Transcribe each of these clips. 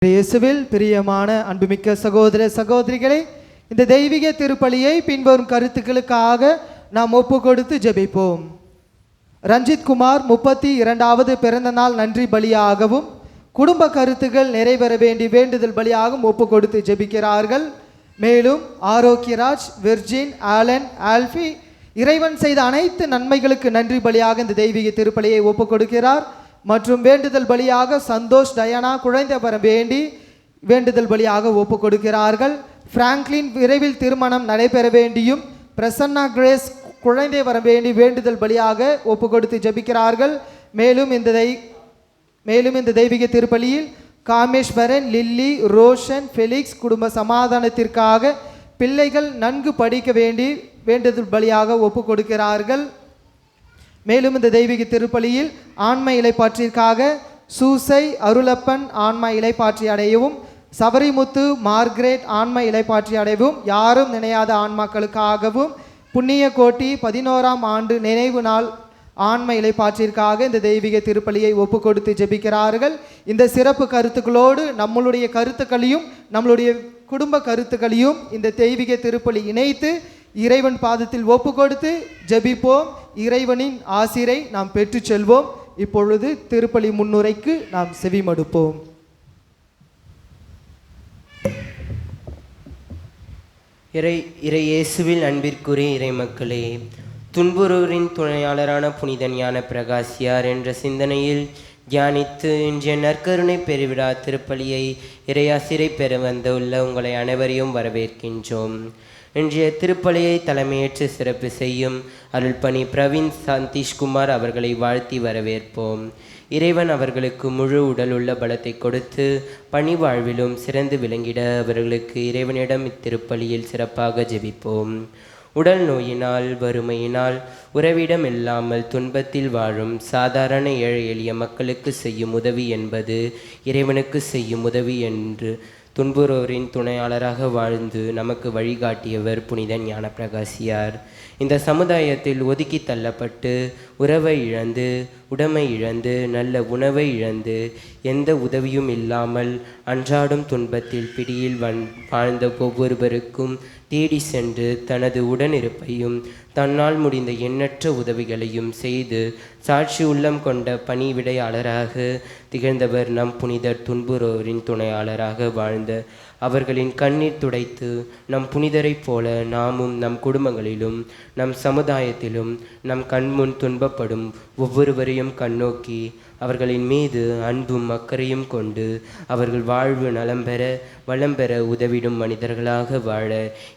இயேசுவில் பிரியமான அன்புமிக்க சகோதர சகோதரிகளே, இந்த தெய்வீக திருப்பலியை பின்வரும் கருத்துக்களுக்காக நாம் ஒப்பு கொடுத்து ஜெபிப்போம். ரஞ்சித் குமார் 32வது பிறந்த நாள் நன்றி பலியாகவும் குடும்ப கருத்துக்கள் நிறைவேற வேண்டி வேண்டுதல் பலியாகவும் ஒப்பு கொடுத்து ஜெபிக்கிறார்கள். மேலும் ஆரோக்கியராஜ், விர்ஜின், ஆலன், ஆல்ஃபி இறைவன் செய்த அனைத்து நன்மைகளுக்கு நன்றி பலியாக இந்த தெய்வீக திருப்பலியை ஒப்பு கொடுக்கிறார். மற்றும் வேண்டுதல் பலியாக சந்தோஷ், டயானா குழந்தை வர வேண்டி வேண்டுதல் பலியாக ஒப்பு கொடுக்கிறார்கள். பிராங்க்லின் விரைவில் திருமணம் நடைபெற வேண்டியும் பிரசன்னா கிரேஸ் குழந்தை வர வேண்டி வேண்டுதல் பலியாக ஒப்பு கொடுத்து ஜெபிக்கிறார்கள். மேலும் இந்த தெய்வீக திருப்பலியில் காமேஸ்வரன், லில்லி, ரோஷன், ஃபெலிக்ஸ் குடும்ப சமாதானத்திற்காக பிள்ளைகள் நன்கு படிக்க வேண்டி வேண்டுதல் பலியாக ஒப்பு கொடுக்கிறார்கள். மேலும் இந்த தெய்வீக திருப்பலியில் ஆன்ம இலைப்பாற்றிற்காக சூசை, அருளப்பன் ஆன்ம இலைப்பாற்றி அடையவும், சபரிமுத்து, மார்க்ரெட் ஆன்ம இலைப்பாற்றி அடையவும், யாரும் நினையாத ஆன்மாக்களுக்காகவும், புண்ணிய கோட்டி 11ஆம் ஆண்டு நினைவு நாள் ஆன்ம இலைப்பாற்றிற்காக இந்த தெய்வீக திருப்பலியை ஒப்பு கொடுத்து ஜெபிக்கிறார்கள். இந்த சிறப்பு கருத்துக்களோடு நம்மளுடைய கருத்துக்களையும் நம்மளுடைய குடும்ப கருத்துக்களையும் இந்த தெய்வீக திருப்பலி இணைத்து இறைவன் பாதத்தில் ஒப்பு கொடுத்து ஜெபிப்போம். இறைவனின் ஆசிரை நாம் பெற்று செல்வோம். இப்பொழுது திருப்பலி முன்னுரைக்கு நாம் செவிமடுப்போம். இறையேசுவில் அன்பிற்குரிய இறை மக்களே, துன்புறுவரின் துணையாளரான புனித ஞான பிரகாசியார் என்ற சிந்தனையில் தியானித்து இன்றைய நற்கருணை பெருவிழா திருப்பலியை இறையாசிரை பெற வந்துள்ள உங்களை அனைவரையும் வரவேற்கின்றோம். இன்றைய திருப்பலியை தலைமையேற்று சிறப்பு செய்யும் அருள்பணி பிரவீன் சந்தீஷ்குமார் அவர்களை வாழ்த்தி வரவேற்போம். இறைவன் அவர்களுக்கு முழு உடல் உள்ள பலத்தை கொடுத்து பணி வாழ்விலும் சிறந்து விளங்கிட அவர்களுக்கு இறைவனிடம் இத்திருப்பலியில் சிறப்பாக ஜெபிப்போம். உடல் நோயினால், வறுமையினால், உறவிடம் இல்லாமல் துன்பத்தில் வாழும் சாதாரண ஏழை எளிய மக்களுக்கு செய்யும் உதவி என்பது இறைவனுக்கு செய்யும் உதவி என்று துன்புறுவோரின் துணையாளராக வாழ்ந்து நமக்கு வழிகாட்டியவர் புனித ஞான பிரகாசியார். இந்த சமுதாயத்தில் ஒதுக்கி தள்ளப்பட்டு உறவை இழந்து, உடைமை இழந்து, நல்ல உணவை இழந்து, எந்த உதவியும் இல்லாமல் அன்றாடும் துன்பத்தில் பிடியில் வாழ்ந்த ஒவ்வொருவருக்கும் தேடி சென்று தனது உடனிருப்பையும் தன்னால் முடிந்த எண்ணற்ற உதவிகளையும் செய்து சாட்சி உள்ளம் கொண்ட பணிவிடையாளராக திகழ்ந்தவர் நம் புனிதர். துன்புறுவோரின் துணையாளராக வாழ்ந்த அவர்களின் கண்ணீர் துடைத்து நம் புனிதரைப் போல நாமும் நம் குடும்பங்களிலும் நம் சமுதாயத்திலும் நம் கண்முன் துன்பப்படும் ஒவ்வொருவரையும் கண்ணோக்கி அவர்களின் மீது அன்பும் அக்கறையும் கொண்டு அவர்கள் வாழ்வு நலம் பெற வளம் பெற உதவிடும் மனிதர்களாக வாழ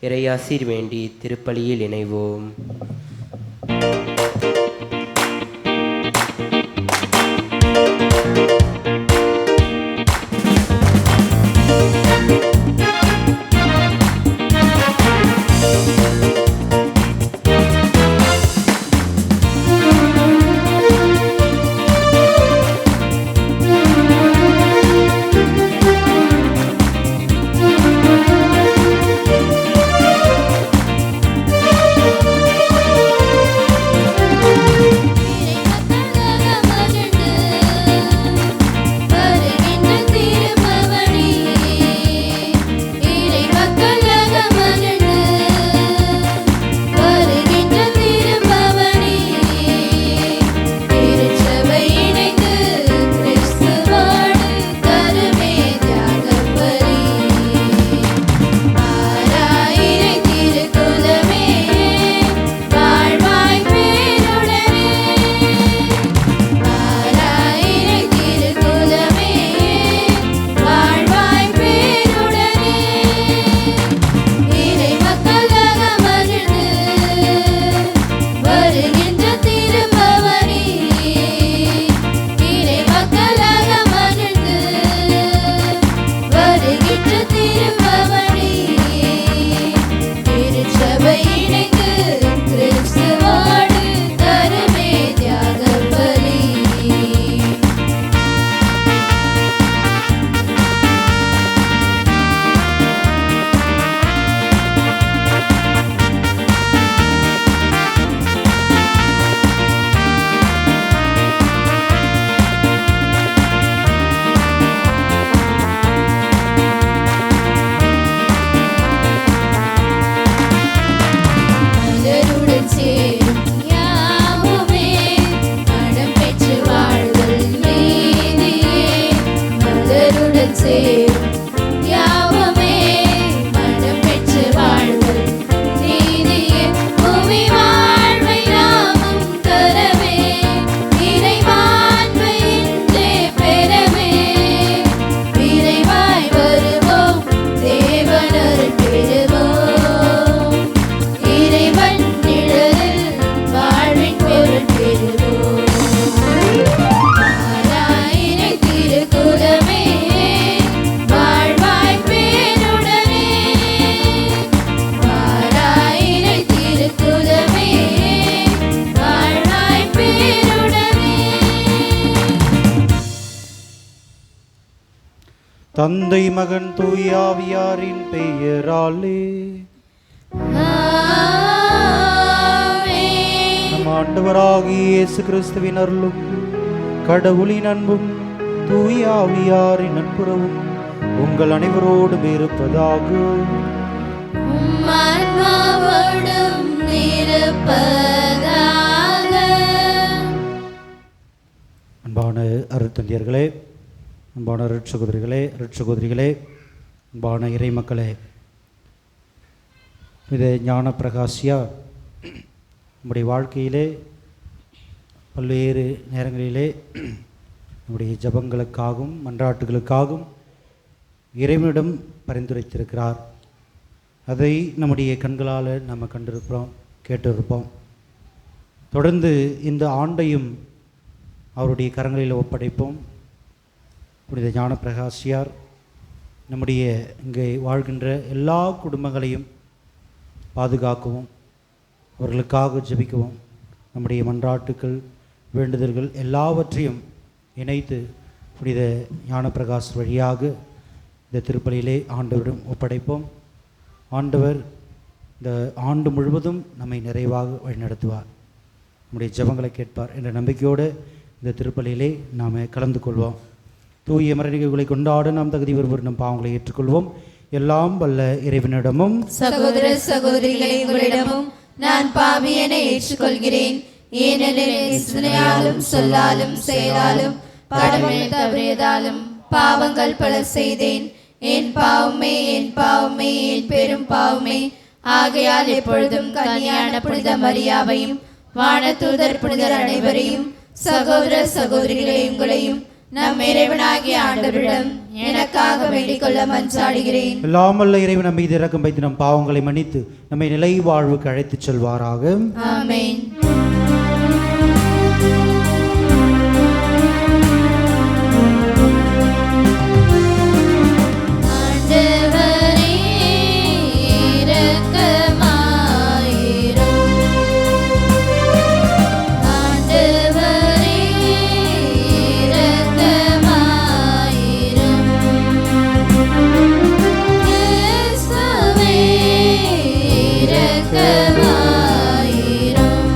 இறையாசிர் வேண்டி திருப்பலியில் இணைவோம். உந்தன் சேரும் யாவுமே மனம் பெற்று வாழ்தல் நீதியே பூமி வாழ்வை நாமும் தரவே இறைவாழ்வை இன்றே பெறவே விரைவாய் வருவோம் தேவனருள் பெறுவோம் இறைவன் நிழலில் வாழ்வின் பொருள் பெறுவோம் ஆராயினை திருக்குலமே வாழ்வாய் பேருடனே ஆராயினை திருக்குலமே வாழ்வாய் பேருடனே தந்தை மகன் தூய ஆவியாரின் பெயராலே ஆமென். நம் ஆண்டவராகிய இயேசு கிறிஸ்துவின் அருளும் கடவுளின் அன்பும் தூய ஆவியாரின் நட்புறவும் உங்கள் அனைவரோடும் இருப்பதாக. உம் ஆன்மாவோடும் இருப்பதாக. அன்பான அருட்தந்தையர்களே, அன்பான அருட்சகோதரிகளே, அன்பான இறை மக்களே, இது ஞான பிரகாசியா நம்முடைய வாழ்க்கையிலே பல்வேறு நேரங்களிலே நம்முடைய ஜபங்களுக்காகவும் மன்றாட்டுகளுக்காகவும் இறைவனிடம் பரிந்துரைத்திருக்கிறார். அதை நம்முடைய கண்களால் நம்ம கண்டிருக்கிறோம், கேட்டிருப்போம். தொடர்ந்து இந்த ஆண்டையும் அவருடைய கரங்களில் ஒப்படைப்போம். புனித ஞான பிரகாசியார் நம்முடைய இங்கே வாழ்கின்ற எல்லா குடும்பங்களையும் பாதுகாக்கவும் அவர்களுக்காக ஜெபிக்கவும் நம்முடைய மன்றாட்டுக்கள் வேண்டுதல்கள் எல்லாவற்றையும் இணைத்து புனித ஞான பிரகாஷ் வழியாக இந்த திருப்பலியிலே ஆண்டவரிடம் ஒப்படைப்போம். ஆண்டவர் இந்த ஆண்டு முழுவதும் நம்மை நிறைவாக வழிநடத்துவார், நம்முடைய ஜெபங்களை கேட்பார் என்ற நம்பிக்கையோடு இந்த திருப்பலியிலே நாம் கலந்து கொள்வோம். தூய மறைநிகழ்வுகளை கொண்டாட நாம் தகுதி ஒருவர் நம் பாவங்களை ஏற்றுக்கொள்வோம். எல்லாம் வல்ல இறைவனிடமும் சகோதர சகோதரிகளே, உங்களிடமும் நான் பாவியனை ஏற்றுக்கொள்கிறேன். ஏனெனில் சிந்தனையாலும் சொல்லாலும் செயலாலும் கடவுளை தவறியதாலும் பாவங்கள் பல செய்தேன். என் பாவமே என் பாவமே என் பெரும் பாவமே. ஆகையால் எப்பொழுதும் கன்னியான புனித மரியாவையும் வானதூதர் புனிதர் அனைவரையும் சகோதர சகோதரிகளை உங்களையும் நம் இறைவனாகிய ஆண்டவரிடம் எனக்காக வேண்டிக் கொள்ள மன்றாடுகிறேன். எல்லாம் வல்ல இறைவன் நம் மீது இரக்கம் வைத்து நம் பாவங்களை மன்னித்து நம்மை நிலை வாழ்வுக்கு அழைத்துச் செல்வாராக. ஆமென். ஆண்டவரே இரக்கமாயிரும். ஆண்டவரே இரக்கமாயிரும். இயேசுவே இரக்கமாயிரும்.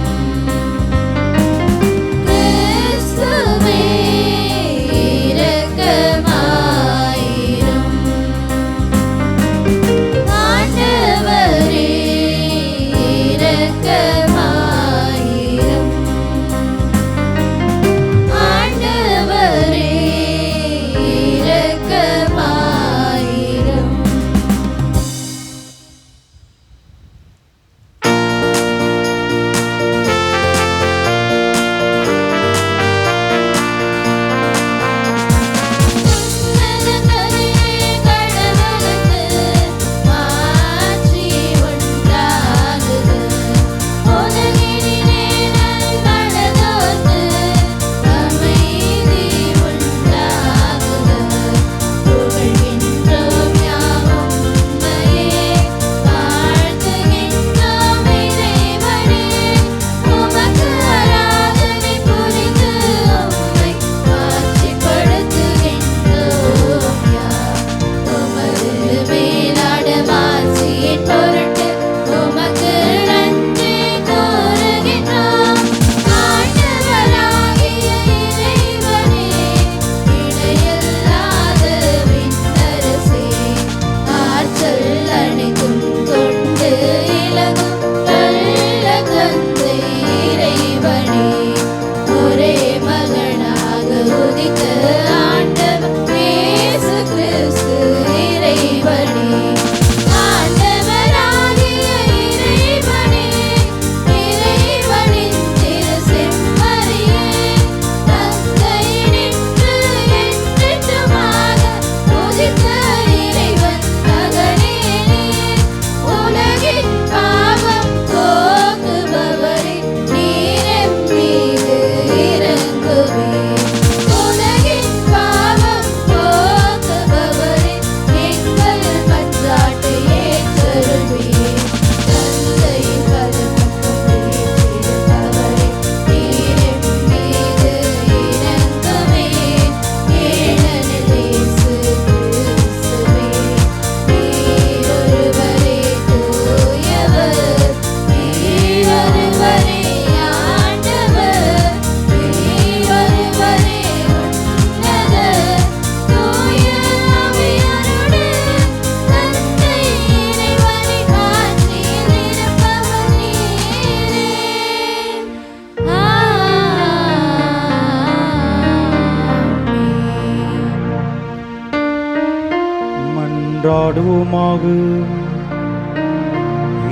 மன்றாடுவோமாக.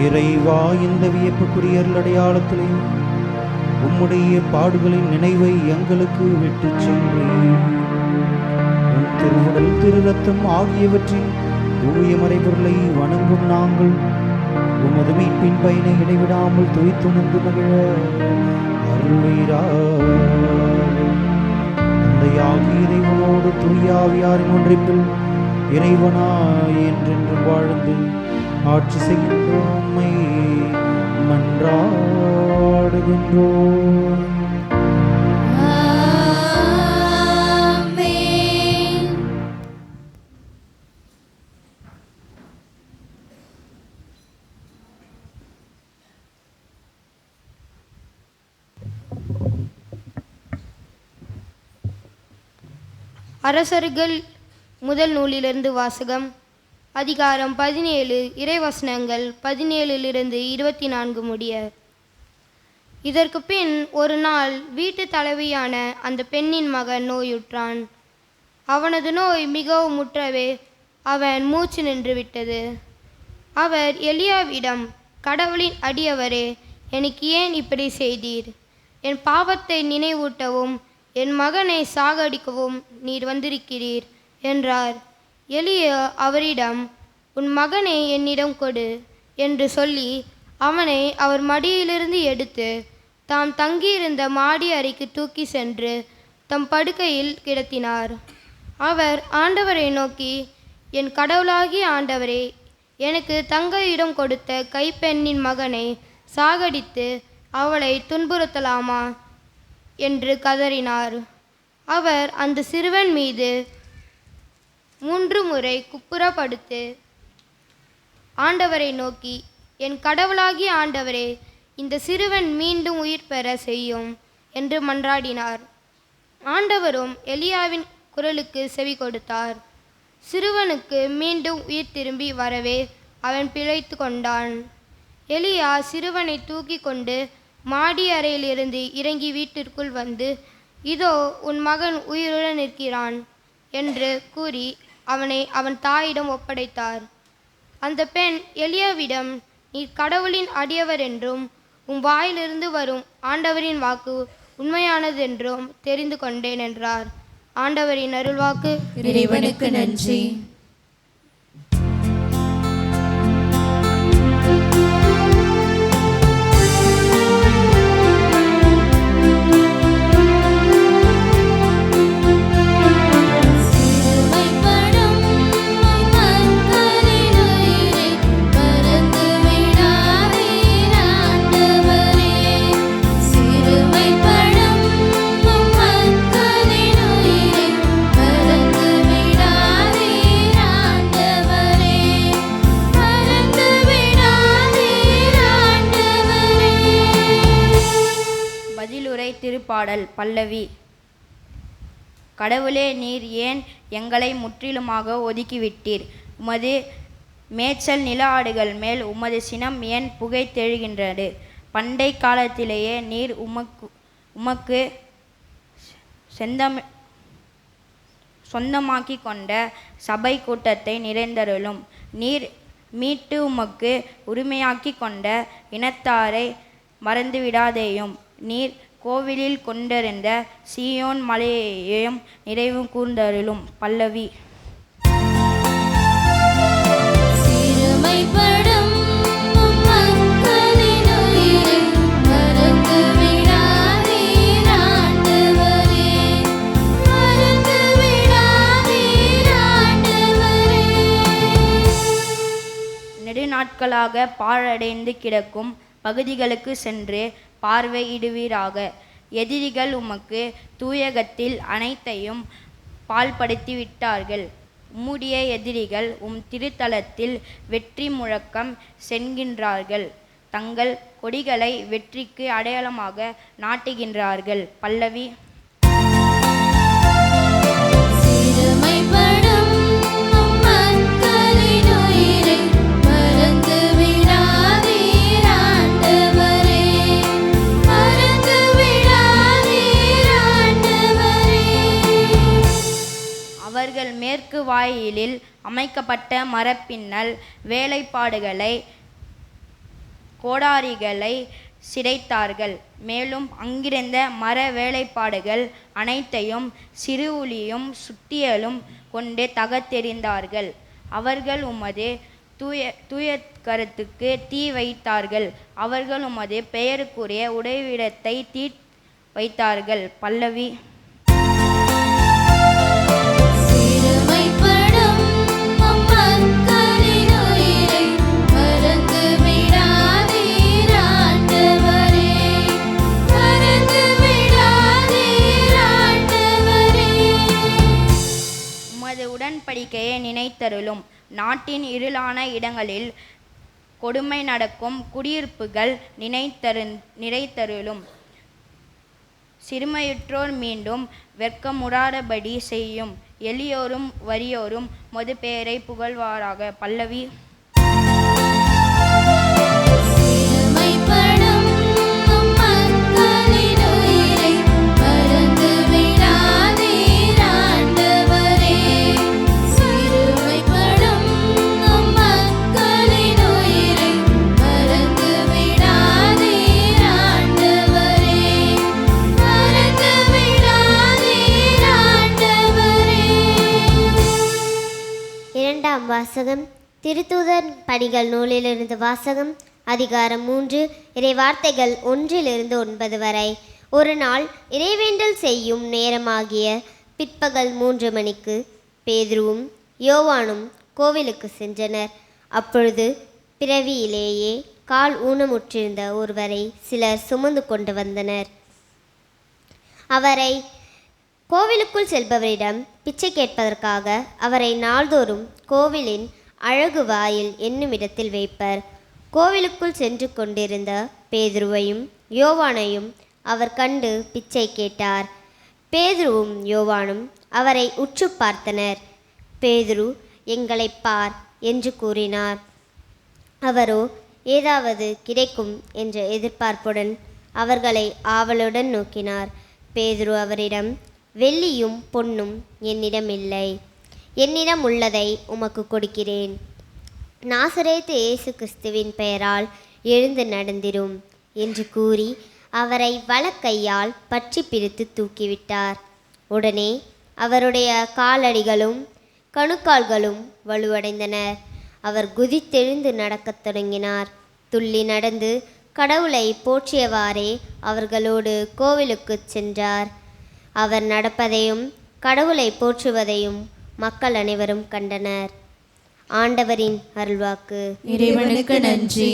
இறைவா, இந்த வியப்புக்குரிய அடையாளத்திலே உம்முடைய பாடுகளின் நினைவை எங்களுக்கு விட்டுச் சென்றீர். உம் திருவுடல் திரு ரத்தம் ஆகியவற்றின் தூய மறைபொருளை வணங்கும் நாங்கள் உமது மீட்பின் பயனை இடைவிடாமல் துய்த்துணர்ந்து மகிழ அருள்வீராக. தந்தையாகிய இறைவனோடு தூயாவியாரின் ஒன்றிப்பில் இறைவனாய் என்றென்று வாழ்ந்து ஆட்சி செய்கின்றோம் உம்மை மன்றாடுகின்றோம். ஆமென். அரசர்கள் முதல் நூலிலிருந்து வாசகம். அதிகாரம் 17, இறைவசனங்கள் 17 24 முடிய. இதற்கு பின் ஒரு நாள் வீட்டு தலைவியான அந்த பெண்ணின் மகன் நோயுற்றான். அவனது நோய் மிகவும் முற்றவே அவன் மூச்சு நின்று விட்டது. அவர் எலியாவிடம், கடவுளின் அடியவரே, எனக்கு ஏன் இப்படி செய்தீர்? என் பாவத்தை நினைவூட்டவும் என் மகனை சாகடிக்கவும் நீர் வந்திருக்கிறீர் என்றார். எலியா அவரிடம், உன் மகனை என்னிடம் கொடு என்று சொல்லி அவனை அவர் மடியிலிருந்து எடுத்து தாம் தங்கியிருந்த மாடி அறைக்கு தூக்கி சென்று தம் படுக்கையில் கிடத்தினார். அவர் ஆண்டவரை நோக்கி, என் கடவுளாகிய ஆண்டவரே, எனக்கு தங்கையிடம் கொடுத்த கைப்பெண்ணின் மகனை சாகடித்து அவளை துன்புறுத்தலாமா என்று கதறினார். அவர் அந்த சிறுவன் மீது 3 முறை குப்புறப்படுத்து ஆண்டவரை நோக்கி, என் கடவுளாகிய ஆண்டவரே, இந்த சிறுவன் மீண்டும் உயிர் பெற செய்யும் என்று மன்றாடினார். ஆண்டவரும் எலியாவின் குரலுக்கு செவி கொடுத்தார். சிறுவனுக்கு மீண்டும் உயிர் திரும்பி வரவே அவன் பிழைத்து கொண்டான். எலியா சிறுவனை தூக்கி கொண்டு மாடி அறையிலிருந்து இறங்கி வீட்டிற்குள் வந்து, இதோ உன் மகன் உயிருடன் இருக்கிறான் என்று கூறி அவனை அவன் தாயிடம் ஒப்படைத்தார். அந்த பெண் எலியாவிடம், நீர் கடவுளின் அடியவர் என்றும் உன் வாயிலிருந்து வரும் ஆண்டவரின் வாக்கு உண்மையானதென்றும் தெரிந்து கொண்டேன் என்றார். ஆண்டவரின் அருள்வாக்கு. இறைவனுக்கு நன்றி. திருப்பாடல் பல்லவி. கடவுளே, நீர் ஏன் எங்களை முற்றிலுமாக ஒதுக்கிவிட்டீர்? உமது மேய்ச்சல் நில ஆடுகள் மேல் உமது சினம் ஏன் புகைத்தெழுகின்றது? பண்டை காலத்திலேயே நீர் உமக்கு சொந்தமாக்கி கொண்ட சபை கூட்டத்தை நிறைந்தருளும். நீர் மீட்டு உமக்கு உரிமையாக்கி கொண்ட இனத்தாரை மறந்துவிடாதேயும். நீர் கோவிலில் கொண்டிருந்த சீயோன் மலையையும் நிறைவு கூர்ந்தருளும். பல்லவி. நெடுநாட்களாக பாழடைந்து கிடக்கும் பகுதிகளுக்கு சென்று பார்வையிடுவீராக. எதிரிகள் உமக்கு தூயகத்தில் அனைத்தையும் பால்படுத்தி விட்டார்கள். உம்முடைய எதிரிகள் திருத்தலத்தில் வெற்றி முழக்கம் சென்கின்றார்கள். தங்கள் கொடிகளை வெற்றிக்கு அடையாளமாக நாட்டுகின்றார்கள். பல்லவி. அவர்கள் மேற்கு வாயிலில் கோவிலில் அமைக்கப்பட்ட மரப்பின்னல் வேலைப்பாடுகளை கோடாரிகளை சிதைத்தார்கள். மேலும் அங்கிருந்த மர வேலைப்பாடுகள் அனைத்தையும் சிறு உளியும் சுத்தியலும் கொண்டு தகர்த்தெறிந்தார்கள். அவர்கள் உமது தூய கருத்துக்கு தீ வைத்தார்கள். அவர்கள் உமது பெயருக்குரிய உறைவிடத்தை தீ வைத்தார்கள். பல்லவி. உடன்படிக்கையை நினைத்தருளும். நாட்டின் இருளான இடங்களில் கொடுமை நடக்கும் குடியிருப்புகள் நினைத்தருளும். சிறுமையுற்றோர் மீண்டும் வெட்கமுறாதபடி செய்யும். எளியோரும் வறியோரும் மது பெயரை புகழ்வாராக. பல்லவி. வாசகம். திருத்தூதர் பணிகள் நூலிலிருந்து வாசகம். அதிகாரம் 3, இறை வார்த்தைகள் 1-9 வரை. ஒரு நாள் இறைவேண்டல் செய்யும் நேரமாகிய பிற்பகல் 3 மணிக்கு பேதுருவும் யோவானும் கோவிலுக்கு சென்றனர். அப்பொழுது பிறவியிலேயே கால் ஊனமுற்றிருந்த ஒருவரை சிலர் சுமந்து கொண்டு வந்தனர். அவரை கோவிலுக்குள் செல்பவரிடம் பிச்சை கேட்பதற்காக அவரை நாள்தோறும் கோவிலின் அழகு வாயில் என்னுமிடத்தில் வைப்பர். கோவிலுக்குள் சென்று கொண்டிருந்த பேதுருவையும் யோவானையும் அவர் கண்டு பிச்சை கேட்டார். பேதுருவும் யோவானும் அவரை உற்று பார்த்தனர். பேதுரு, எங்களை பார் என்று கூறினார். அவரோ ஏதாவது கிடைக்கும் என்ற எதிர்பார்ப்புடன் அவர்களை ஆவலுடன் நோக்கினார். பேதுரு அவரிடம், வெள்ளியும் பொன்னும் என்னிடம் இல்லை, என்னிடம் உள்ளதை உமக்கு கொடுக்கிறேன். நாசரேத்து இயேசு கிறிஸ்துவின் பெயரால் எழுந்து நடந்திரும் என்று கூறி அவரை வலக்கையால் பற்றி பிடித்து தூக்கிவிட்டார். உடனே அவருடைய காலடிகளும் கணுக்கால்களும் வலுவடைந்தன. அவர் குதித்தெழுந்து நடக்கத் தொடங்கினார். துள்ளி நடந்து கடவுளை போற்றியவாறே அவர்களோடு கோவிலுக்கு சென்றார். அவர் நடப்பதையும் கடவுளை போற்றுவதையும் மக்கள் அனைவரும் கண்டனர். ஆண்டவரின் அருள்வாக்கு. இறைவனுக்கு நன்றி.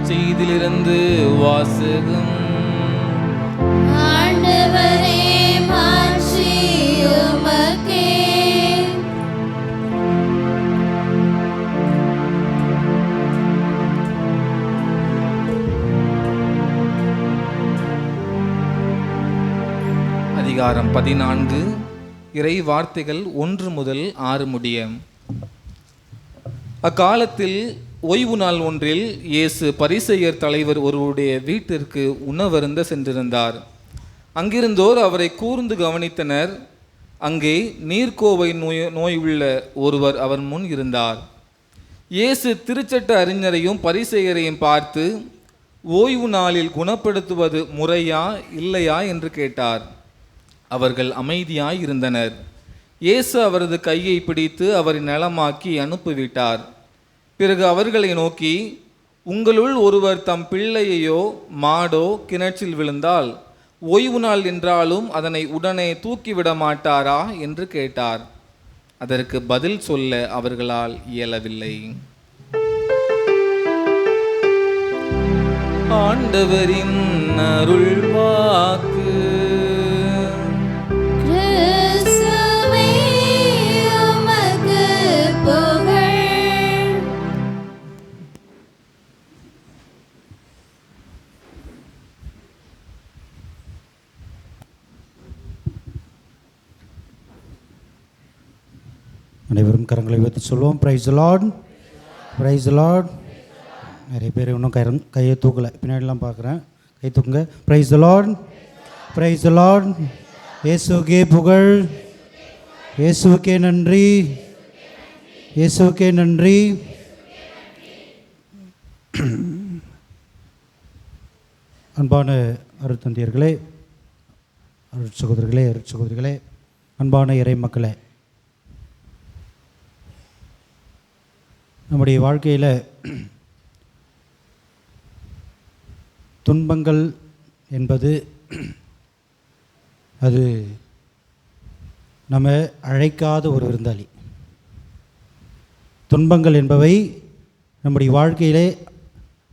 செய்திலிருந்து வாசகம். ஆண்டவரே, மாட்சி உமக்கே. அதிகாரம் 14, இறை வார்த்தைகள் 1 முதல் 6 முடிய. அக்காலத்தில் ஓய்வு நாள் ஒன்றில் இயேசு பரிசேயர் தலைவர் ஒருவருடைய வீட்டிற்கு உணவருந்த சென்றிருந்தார். அங்கிருந்தோர் அவரை கூர்ந்து கவனித்தனர். அங்கே நீர்க்கோவை நோய் உள்ள ஒருவர் அவர் முன் இருந்தார். இயேசு திருச்சட்ட அறிஞரையும் பரிசேயரையும் பார்த்து, ஓய்வு நாளில் குணப்படுத்துவது முறையா இல்லையா என்று கேட்டார். அவர்கள் அமைதியாய் இருந்தனர். இயேசு அவரது கையை பிடித்து அவரை நலமாக்கி அனுப்பிவிட்டார். பிறகு அவர்களை நோக்கி, உங்களுள் ஒருவர் தம் பிள்ளையையோ மாடோ கிணற்றில் விழுந்தால் ஓய்வு நாள் என்றாலும் அதனை உடனே தூக்கிவிட மாட்டாரா என்று கேட்டார். அதற்கு பதில் சொல்ல அவர்களால் இயலவில்லை. ஆண்டவரின் அருள்வாக்கு. கிறிஸ்துவே உமக்கு புகழ். அனைவரும் கரங்களை உயர்த்தி சொல்லுவோம். Praise the Lord, praise the Lord. நிறைய பேர் இன்னும் கையை தூக்கலை, பின்னாடிலாம் பார்க்குறேன். கை தூக்குங்க. Praise the Lord, praise the Lord. இயேசுவுக்கே புகழ், இயேசுவுக்கே நன்றி, இயேசுவுக்கே நன்றி. அன்பான அருட்தந்தையர்களே, அருட்சகோதரர்களே, அருட்சகோதரிகளே, அன்பான இறை மக்களே, நம்முடைய வாழ்க்கையில் துன்பங்கள் என்பது அது நம்ம அழைக்காத ஒரு விருந்தாளி. துன்பங்கள் என்பவை நம்முடைய வாழ்க்கையிலே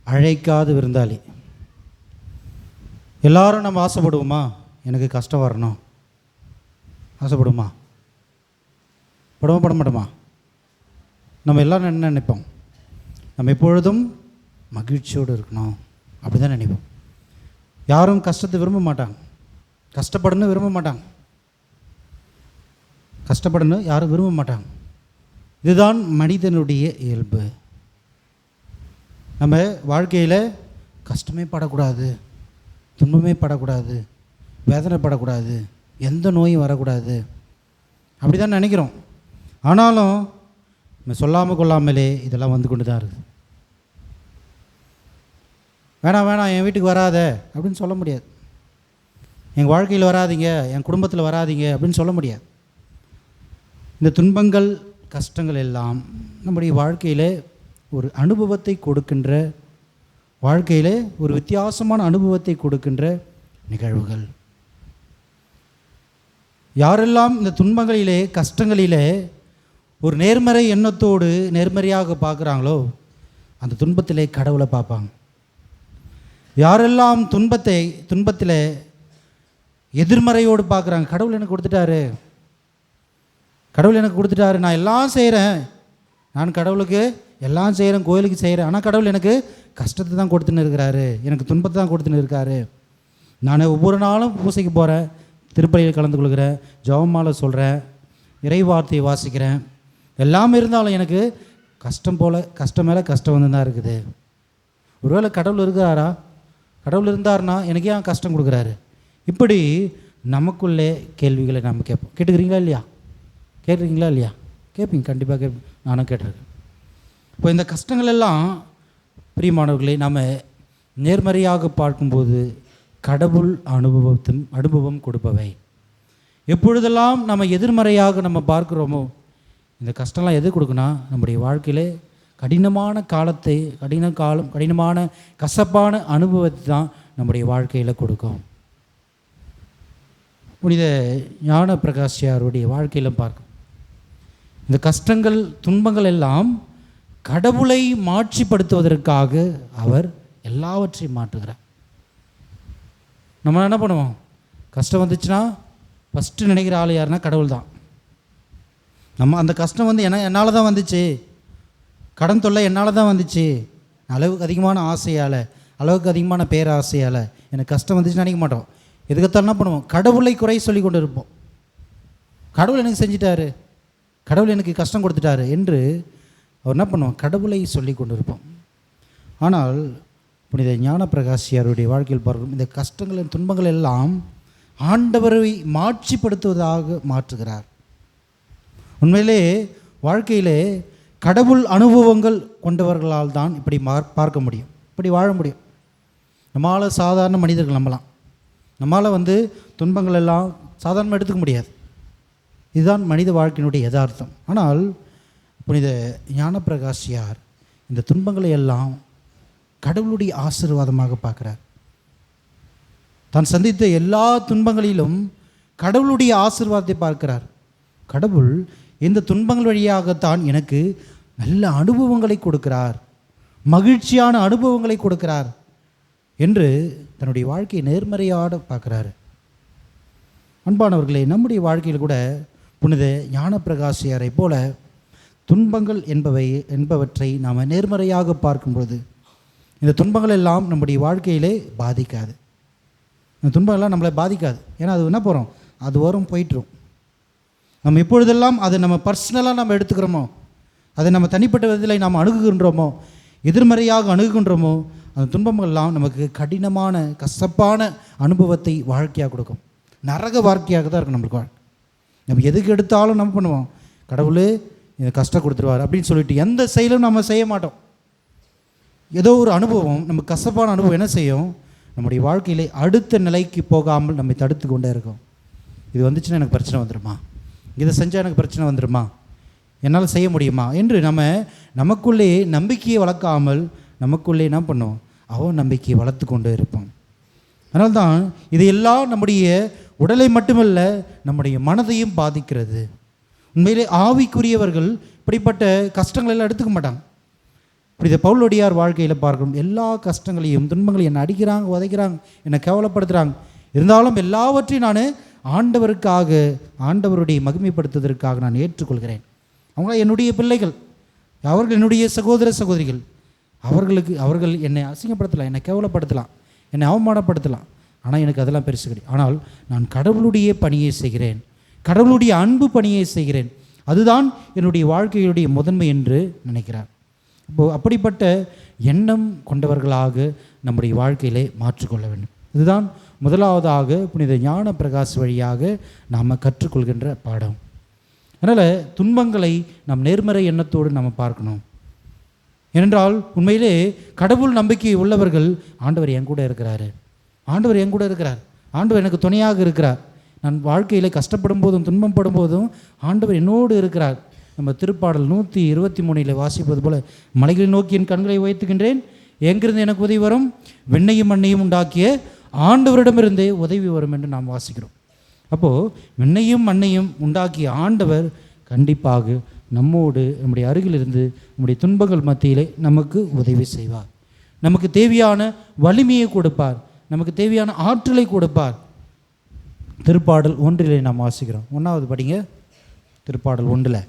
அழைக்காத விருந்தாளி. எல்லாரும் நம்ம ஆசைப்படுவோமா, எனக்கு கஷ்டம் வரணும், ஆசைப்படுமா? பட மாட்டோமா? நம்ம எல்லோரும் என்ன நினைப்போம்? நம்ம எப்பொழுதும் மகிழ்ச்சியோடு இருக்கணும், அப்படி தான் நினைப்போம். யாரும் கஷ்டத்தை விரும்ப மாட்டாங்க, கஷ்டப்படணும் விரும்ப மாட்டாங்க, கஷ்டப்படணும் யாரும் விரும்ப மாட்டாங்க. இதுதான் மனிதனுடைய இயல்பு. நம்ம வாழ்க்கையில் கஷ்டமே படக்கூடாது, துன்பமே படக்கூடாது, வேதனைப்படக்கூடாது, எந்த நோயும் வரக்கூடாது, அப்படி தான் நினைக்கிறோம். ஆனாலும் நம்ம சொல்லாமல் கொள்ளாமலே இதெல்லாம் வந்து கொண்டு தான் இருக்குது. வேணாம் வேணாம், என் வீட்டுக்கு வராத அப்படின்னு சொல்ல முடியாது. எங்கள் வாழ்க்கையில் வராதிங்க, என் குடும்பத்தில் வராதிங்க அப்படின்னு சொல்ல முடியாது. இந்த துன்பங்கள் கஷ்டங்கள் எல்லாம் நம்முடைய வாழ்க்கையில் ஒரு அனுபவத்தை கொடுக்கின்ற, வாழ்க்கையில் ஒரு வித்தியாசமான அனுபவத்தை கொடுக்கின்ற நிகழ்வுகள். யாரெல்லாம் இந்த துன்பங்களிலே கஷ்டங்களிலே ஒரு நேர்மறை எண்ணத்தோடு நேர்மறையாக பார்க்குறாங்களோ அந்த துன்பத்திலே கடவுளை பார்ப்பாங்க. யாரெல்லாம் துன்பத்தில் எதிர்மறையோடு பார்க்குறாங்க, கடவுள் எனக்கு கொடுத்துட்டாரு, கடவுள் எனக்கு கொடுத்துட்டாரு, நான் எல்லாம் செய்கிறேன், நான் கடவுளுக்கு எல்லாம் செய்கிறேன், கோயிலுக்கு செய்கிறேன், ஆனால் கடவுள் எனக்கு கஷ்டத்தை தான் கொடுத்துன்னு இருக்கிறாரு, எனக்கு துன்பத்தை தான் கொடுத்துன்னு இருக்காரு. நான் ஒவ்வொரு நாளும் பூசைக்கு போகிறேன், திருப்பலியில் கலந்து கொள்கிறேன், ஜெபமாலை சொல்கிறேன், இறை வார்த்தையை வாசிக்கிறேன், எல்லாம் இருந்தாலும் எனக்கு கஷ்டம் போல் கஷ்டம் மேலே கஷ்டம் வந்து தான் இருக்குது. ஒருவேளை கடவுள் இருக்கிறாரா? கடவுள் இருந்தார்னா எனக்கு ஏன் கஷ்டம் கொடுக்குறாரு? இப்படி நமக்குள்ளே கேள்விகளை நம்ம கேட்போம். கேட்டுக்கிறீங்களா இல்லையா? கேட்டுறீங்களா இல்லையா? கேட்பீங்க, கண்டிப்பாக கேட்பீங்க, நானும் கேட்டிருக்கேன். இப்போ இந்த கஷ்டங்கள் எல்லாம் பிரியமானவர்களை நாம் நேர்மறையாக பார்க்கும்போது கடவுள் அனுபவம் கொடுப்பவை. எப்பொழுதெல்லாம் நம்ம எதிர்மறையாக நம்ம பார்க்குறோமோ இந்த கஷ்டம்லாம் எது கொடுக்குன்னா நம்முடைய வாழ்க்கையிலே கடினமான கடினமான கசப்பான அனுபவத்தை தான் நம்முடைய வாழ்க்கையில் கொடுக்கும். புனித ஞான பிரகாஷியாருடைய வாழ்க்கையில் பார்க்கும் இந்த கஷ்டங்கள் துன்பங்கள் எல்லாம் கடவுளை மாட்சிப்படுத்துவதற்காக அவர் எல்லாவற்றையும் மாற்றுகிறார். நம்ம என்ன பண்ணுவோம்? கஷ்டம் வந்துச்சுன்னா ஃபஸ்ட்டு நினைக்கிற ஆள் யாருன்னா கடவுள் தான். நம்ம அந்த கஷ்டம் வந்து என்னால் தான் வந்துச்சு, கடன் தொல்லை என்னால் தான் வந்துச்சு, அளவுக்கு அதிகமான ஆசையால், அளவுக்கு அதிகமான பேராசையால் எனக்கு கஷ்டம் வந்துச்சுன்னு நினைக்க மாட்டோம். எதுக்கத்தான் என்ன பண்ணுவோம்? கடவுளை குறை சொல்லி கொண்டு இருப்போம். கடவுள் எனக்கு செஞ்சிட்டாரு, கடவுள் எனக்கு கஷ்டம் கொடுத்துட்டாரு என்று அவர் என்ன பண்ணுவோம், கடவுளை சொல்லி கொண்டு இருப்போம். ஆனால் புனித ஞானப்பிரகாசியாருடைய வாழ்க்கையில் பார்க்கும் இந்த கஷ்டங்கள் துன்பங்கள் எல்லாம் ஆண்டவரை மாட்சிப்படுத்துவதாக மாற்றுகிறார். உண்மையிலே வாழ்க்கையிலே கடவுள் அனுபவங்கள் கொண்டவர்களால் தான் இப்படி பார்க்க முடியும், இப்படி வாழ முடியும். நம்மளால் சாதாரண மனிதர்கள் நம்மளால் துன்பங்கள் எல்லாம் சாதாரணமாக எடுத்துக்க முடியாது. இதுதான் மனித வாழ்க்கையினுடைய யதார்த்தம். ஆனால் புனித ஞானப்பிரகாசியார் இந்த துன்பங்களை எல்லாம் கடவுளுடைய ஆசீர்வாதமாக பார்க்குறார். தான் சந்தித்த எல்லா துன்பங்களிலும் கடவுளுடைய ஆசீர்வாதத்தை பார்க்கிறார். கடவுள் இந்த துன்பங்கள் வழியாகத்தான் எனக்கு நல்ல அனுபவங்களை கொடுக்கிறார், மகிழ்ச்சியான அனுபவங்களை கொடுக்கிறார் என்று தன்னுடைய வாழ்க்கையை நேர்மறையாக பார்க்குறாரு. அன்பானவர்களே, நம்முடைய வாழ்க்கையில் கூட புனித ஞானப்பிரகாசியாரை போல துன்பங்கள் என்பவற்றை நாம் நேர்மறையாக பார்க்கும்பொழுது இந்த துன்பங்கள் எல்லாம் நம்முடைய வாழ்க்கையிலே பாதிக்காது. இந்த துன்பங்கள்லாம் நம்மளை பாதிக்காது. ஏன்னா அது என்ன போகிறோம், அது வரும் போயிட்டுரும். நம்ம எப்பொழுதெல்லாம் அதை நம்ம பர்சனலாக நம்ம எடுத்துக்கிறோமோ, அதை நம்ம தனிப்பட்ட விதத்தில் நாம் அணுகுகின்றோமோ, எதிர்மறையாக அணுகுகின்றோமோ, அந்த துன்பங்கள்லாம் நமக்கு கடினமான கசப்பான அனுபவத்தை வாழ்க்கையாக கொடுக்கும். நரக வாழ்க்கையாக தான் இருக்கும் நம்மளுக்கு. நம்ம எதுக்கு எடுத்தாலும் நம்ம பண்ணுவோம், கடவுளே இதை கஷ்டம் கொடுத்துருவார் அப்படின்னு சொல்லிட்டு எந்த செயலும் நம்ம செய்ய மாட்டோம். ஏதோ ஒரு அனுபவம், நம்ம கசப்பான அனுபவம் என்ன செய்யும், நம்முடைய வாழ்க்கையிலே அடுத்த நிலைக்கு போகாமல் நம்மை தடுத்து கொண்டே இருக்கும். இது வந்துச்சுன்னா எனக்கு பிரச்சனை வந்துடுமா, இதை செஞ்சால் எனக்கு பிரச்சனை வந்துடுமா, என்னால் செய்ய முடியுமா என்று நமக்குள்ளே நம்பிக்கையை வளர்க்காமல் நமக்குள்ளே என்ன பண்ணோம், நம்பிக்கையை வளர்த்து கொண்டு இருப்போம். அதனால்தான் இதையெல்லாம் நம்முடைய உடலை மட்டுமல்ல நம்முடைய மனதையும் பாதிக்கிறது. உண்மையிலே ஆவிக்குரியவர்கள் இப்படிப்பட்ட கஷ்டங்கள் எல்லாம் எடுத்துக்க மாட்டாங்க. இப்படி இதை பவுலடியார் வாழ்க்கையில் பார்க்கணும். எல்லா கஷ்டங்களையும் துன்பங்களையும் என்னை அடிக்கிறாங்க, உதைக்கிறாங்க, என்னை கேவலப்படுத்துகிறாங்க, இருந்தாலும் எல்லாவற்றையும் நான் ஆண்டவருக்காக, ஆண்டவருடைய மகிமைப்படுத்துவதற்காக நான் ஏற்றுக்கொள்கிறேன். அவங்க என்னுடைய பிள்ளைகள், அவர்கள் என்னுடைய சகோதர சகோதரிகள். அவர்கள் என்னை அசிங்கப்படுத்தலாம், என்னை கேவலப்படுத்தலாம், என்னை அவமானப்படுத்தலாம், ஆனால் எனக்கு அதெல்லாம் பெருசு கிடையாது. ஆனால் நான் கடவுளுடைய பணியை செய்கிறேன், கடவுளுடைய அன்பு பணியை செய்கிறேன், அதுதான் என்னுடைய வாழ்க்கையுடைய முதன்மை என்று நினைக்கிறார். இப்போது அப்படிப்பட்ட எண்ணம் கொண்டவர்களாக நம்முடைய வாழ்க்கையிலே மாற்றிக்கொள்ள வேண்டும். இதுதான் முதலாவதாக புனித ஞான பிரகாஷ் வழியாக நாம் கற்றுக்கொள்கின்ற பாடம். அதனால் துன்பங்களை நாம் நேர்மறை எண்ணத்தோடு நம்ம பார்க்கணும். ஏனென்றால் உண்மையிலே கடவுள் நம்பிக்கை உள்ளவர்கள், ஆண்டவர் என் கூட இருக்கிறாரு, ஆண்டவர் என் கூட இருக்கிறார், ஆண்டவர் எனக்கு துணையாக இருக்கிறார், நான் வாழ்க்கையில் கஷ்டப்படும் போதும் துன்பப்படும் போதும் ஆண்டவர் என்னோடு இருக்கிறார். நம்ம திருப்பாடல் 123 வாசிப்பது போல, மலைகளை நோக்கி என் கண்களை உயர்த்துகின்றேன், எங்கிருந்து எனக்கு உதவி வரும், விண்ணையும் மண்ணையும் உண்டாக்கிய ஆண்டவரிடமிருந்தே உதவி வரும் என்று நாம் வாசிக்கிறோம். அப்போது விண்ணையும் மண்ணையும் உண்டாக்கிய ஆண்டவர் கண்டிப்பாக நம்மோடு, நம்முடைய அருகிலிருந்து நம்முடைய துன்பங்கள் மத்தியிலே நமக்கு உதவி செய்வார், நமக்கு தேவையான வலிமையை கொடுப்பார், நமக்கு தேவையான ஆற்றலை கொடுப்பார். திருப்பாடல் 1 நாம் வாசிக்கிறோம். 1வது படிங்க, திருப்பாடல் 1.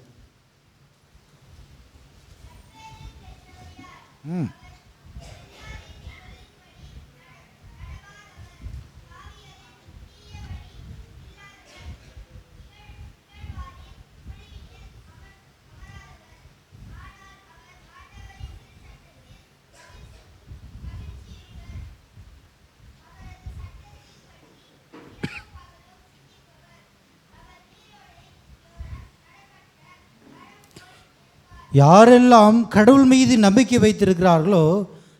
யாரெல்லாம் கடவுள் மீது நம்பிக்கை வைத்திருக்கிறார்களோ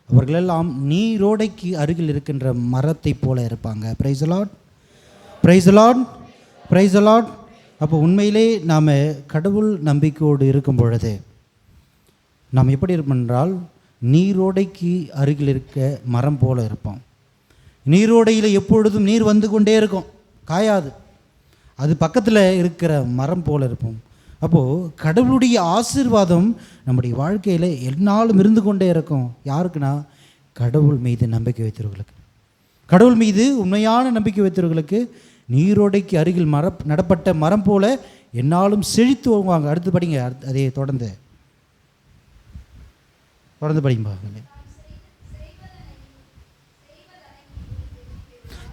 அவர்களெல்லாம் நீரோடைக்கு அருகில் இருக்கின்ற மரத்தை போல இருப்பாங்க. Praise the Lord, praise the Lord, praise the Lord. அப்போ உண்மையிலே நாம் கடவுள் நம்பிக்கையோடு இருக்கும் பொழுது நாம் எப்படி இருப்போம் என்றால், நீரோடைக்கு அருகில் இருக்க மரம் போல இருப்போம். நீரோடையில் எப்பொழுதும் நீர் வந்து கொண்டே இருக்கும், காயாது. அது பக்கத்தில் இருக்கிற மரம் போல இருப்போம். அப்போது கடவுளுடைய ஆசீர்வாதம் நம்முடைய வாழ்க்கையில் எந்நாளும் இருந்து கொண்டே இருக்கும். யாருக்குன்னா, கடவுள் மீது நம்பிக்கை வைத்தவர்களுக்கு, கடவுள் மீது உண்மையான நம்பிக்கை வைத்தவர்களுக்கு நீரோடைக்கு அருகில் நடப்பட்ட மரம் போல எந்நாளும் செழித்து வருவாங்க. அடுத்து படிங்க, அதே தொடர்ந்து படிங்க.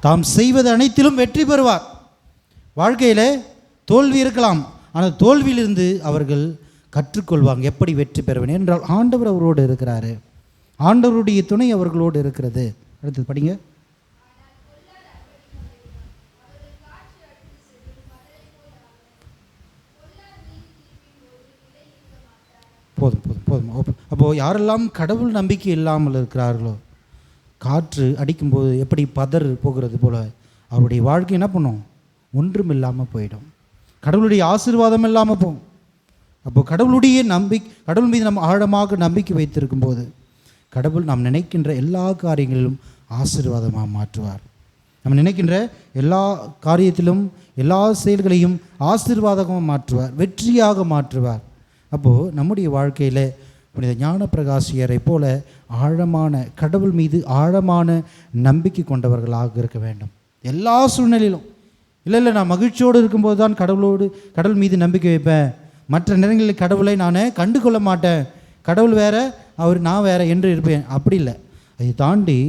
தாம் செய்வது அனைத்திலும் வெற்றி பெறுவார். வாழ்க்கையில் தோல்வி இருக்கலாம், ஆனால் தோல்வியிலிருந்து அவர்கள் கற்றுக்கொள்வாங்க எப்படி வெற்றி பெறுவேன் என்றால் ஆண்டவர் அவரோடு இருக்கிறாரு, ஆண்டவருடைய துணை அவர்களோடு இருக்கிறது. அடுத்தது படிங்க. போதும் போதும் போதும். அப்போது யாரெல்லாம் கடவுள் நம்பிக்கை இல்லாமல் இருக்கிறார்களோ, காற்று அடிக்கும்போது எப்படி பதறு போகிறது போல் அவருடைய வாழ்க்கை என்ன பண்ணும்? ஒன்றும் இல்லாமல் போயிடும். கடவுளுடைய ஆசீர்வாதம் இல்லாமல் போகும். அப்போது கடவுளுடைய கடவுள் மீது நம்ம ஆழமாக நம்பிக்கை வைத்திருக்கும் போது கடவுள் நாம் நினைக்கின்ற எல்லா காரியங்களிலும் ஆசீர்வாதமாக மாற்றுவார். நம்ம நினைக்கின்ற எல்லா காரியத்திலும் எல்லா செயல்களையும் ஆசீர்வாதமாக மாற்றுவார், வெற்றியாக மாற்றுவார். அப்போது நம்முடைய வாழ்க்கையில் புனித ஞானப்பிரகாசியரை போல ஆழமான கடவுள் மீது ஆழமான நம்பிக்கை கொண்டவர்களாக இருக்க வேண்டும் எல்லா சூழ்நிலையிலும். இல்லை நான் மகிழ்ச்சியோடு இருக்கும்போது தான் கடவுள் மீது நம்பிக்கை வைப்பேன், மற்ற நேரங்களில் கடவுளை நான் கண்டு கொள்ள மாட்டேன், கடவுள் வேற நான் வேற என்று இருப்பேன், அப்படி இல்லை. அதை தாண்டி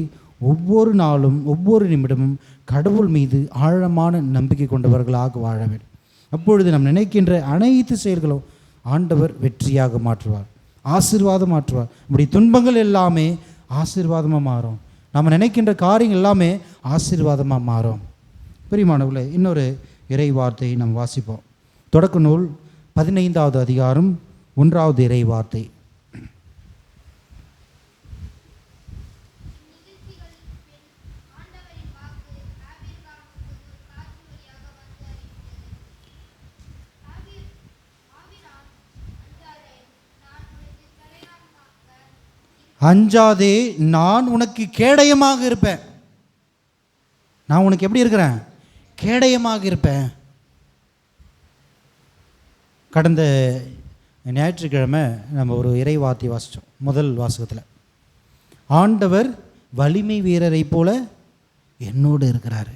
ஒவ்வொரு நாளும் ஒவ்வொரு நிமிடமும் கடவுள் மீது ஆழமான நம்பிக்கை கொண்டவர்களாக வாழ வேண்டும். அப்பொழுது நாம் நினைக்கின்ற அனைத்து செயல்களும் ஆண்டவர் வெற்றியாக மாற்றுவார், ஆசீர்வாதம் மாற்றுவார். நம்முடைய துன்பங்கள் எல்லாமே ஆசீர்வாதமாக மாறும், நம்ம நினைக்கின்ற காரியங்கள் எல்லாமே ஆசீர்வாதமாக மாறும். பிரியமானவர்களே, இன்னொரு இறை வார்த்தையை நாம் வாசிப்போம். தொடக்க நூல் 15வது அதிகாரம் 1வது இறை வார்த்தை. அஞ்சாதே, நான் உனக்கு கேடயமாக இருப்பேன். நான் உனக்கு எப்படி இருக்கிறேன்? கேடயமாக இருப்பேன். கடந்த ஞாயிற்றுக்கிழமை நம்ம ஒரு இறை வார்த்தை வாசித்தோம். முதல் வாசகத்தில் ஆண்டவர் வலிமை வீரரை போல என்னோடு இருக்கிறார்,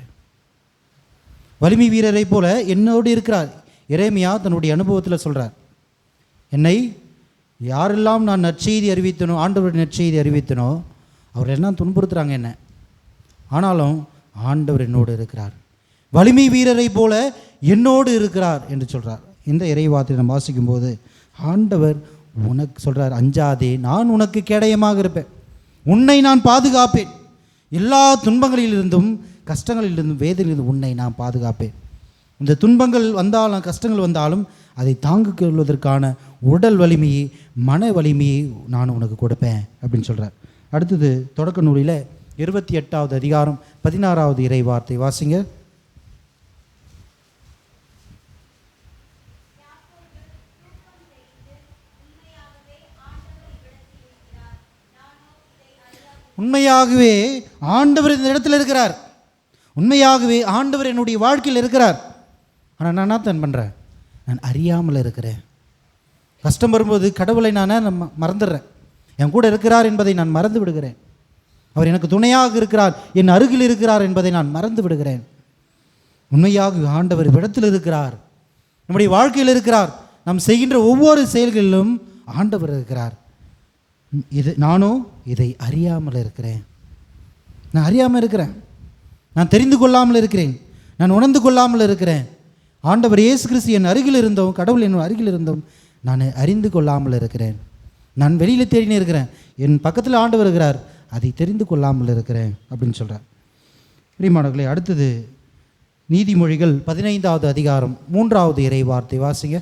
வலிமை வீரரை போல என்னோடு இருக்கிறார். எரேமியா தன்னுடைய அனுபவத்தில் சொல்கிறார், என்னை யாரெல்லாம் நான் நற்செய்தி அறிவித்தனோ, ஆண்டவருடைய நற்செய்தி அறிவித்தனோ, அவரெல்லாம் துன்புறுத்துகிறாங்க என்ன, ஆனாலும் ஆண்டவர் என்னோடு இருக்கிறார், வலிமை வீரரை போல என்னோடு இருக்கிறார் என்று சொல்கிறார். இந்த இறைவார்த்தை நம்ம வாசிக்கும்போது ஆண்டவர் உனக்கு சொல்கிறார், அஞ்சாதே, நான் உனக்கு கேடயமாக இருப்பேன், உன்னை நான் பாதுகாப்பேன், எல்லா துன்பங்களிலிருந்தும் கஷ்டங்களிலிருந்தும் வேதனையிலிருந்தும் உன்னை நான் பாதுகாப்பேன். இந்த துன்பங்கள் வந்தாலும் கஷ்டங்கள் வந்தாலும் அதை தாங்கிக் கொள்வதற்கான உடல் வலிமையை மன வலிமையை நான் உனக்கு கொடுப்பேன் அப்படின்னு சொல்கிறார். அடுத்தது தொடக்க நூலில் 28வது அதிகாரம் 16வது இறை வார்த்தை வாசிங்க. உண்மையாகவே ஆண்டவர் இந்த இடத்துல இருக்கிறார், உண்மையாகவே ஆண்டவர் என்னுடைய வாழ்க்கையில் இருக்கிறார். ஆனால் நான் என்ன பண்ணுறேன்? நான் அறியாமல் இருக்கிறேன். கஷ்டம் வரும்போது கடவுளை நான் மறந்துடுறேன், என் கூட இருக்கிறார் என்பதை நான் மறந்து விடுகிறேன். அவர் எனக்கு துணையாக இருக்கிறார், என் அருகில் இருக்கிறார் என்பதை நான் மறந்து விடுகிறேன். உண்மையாக ஆண்டவர் இடத்தில் இருக்கிறார், நம்முடைய வாழ்க்கையில் இருக்கிறார், நாம் செய்கின்ற ஒவ்வொரு செயல்களிலும் ஆண்டவர் இருக்கிறார். நானும் இதை அறியாமல் இருக்கிறேன், நான் அறியாமல் இருக்கிறேன், நான் தெரிந்து கொள்ளாமல் இருக்கிறேன், நான் உணர்ந்து கொள்ளாமல் இருக்கிறேன். ஆண்டவர் இயேசு கிறிஸ்து என் அருகில் இருந்தோம், கடவுள் என் அருகில் இருந்தோம், நான் அறிந்து கொள்ளாமல் இருக்கிறேன். நான் வெளியில் தேடினே இருக்கிறேன், என் பக்கத்தில் ஆண்டவர் இருக்கிறார், அதை தெரிந்து கொள்ளாமல் இருக்கிறேன் அப்படின்னு சொல்கிறார். பிரியமானவர்களே, அடுத்தது நீதிமொழிகள் 15வது அதிகாரம் 3வது இறை வார்த்தை வாசிங்க.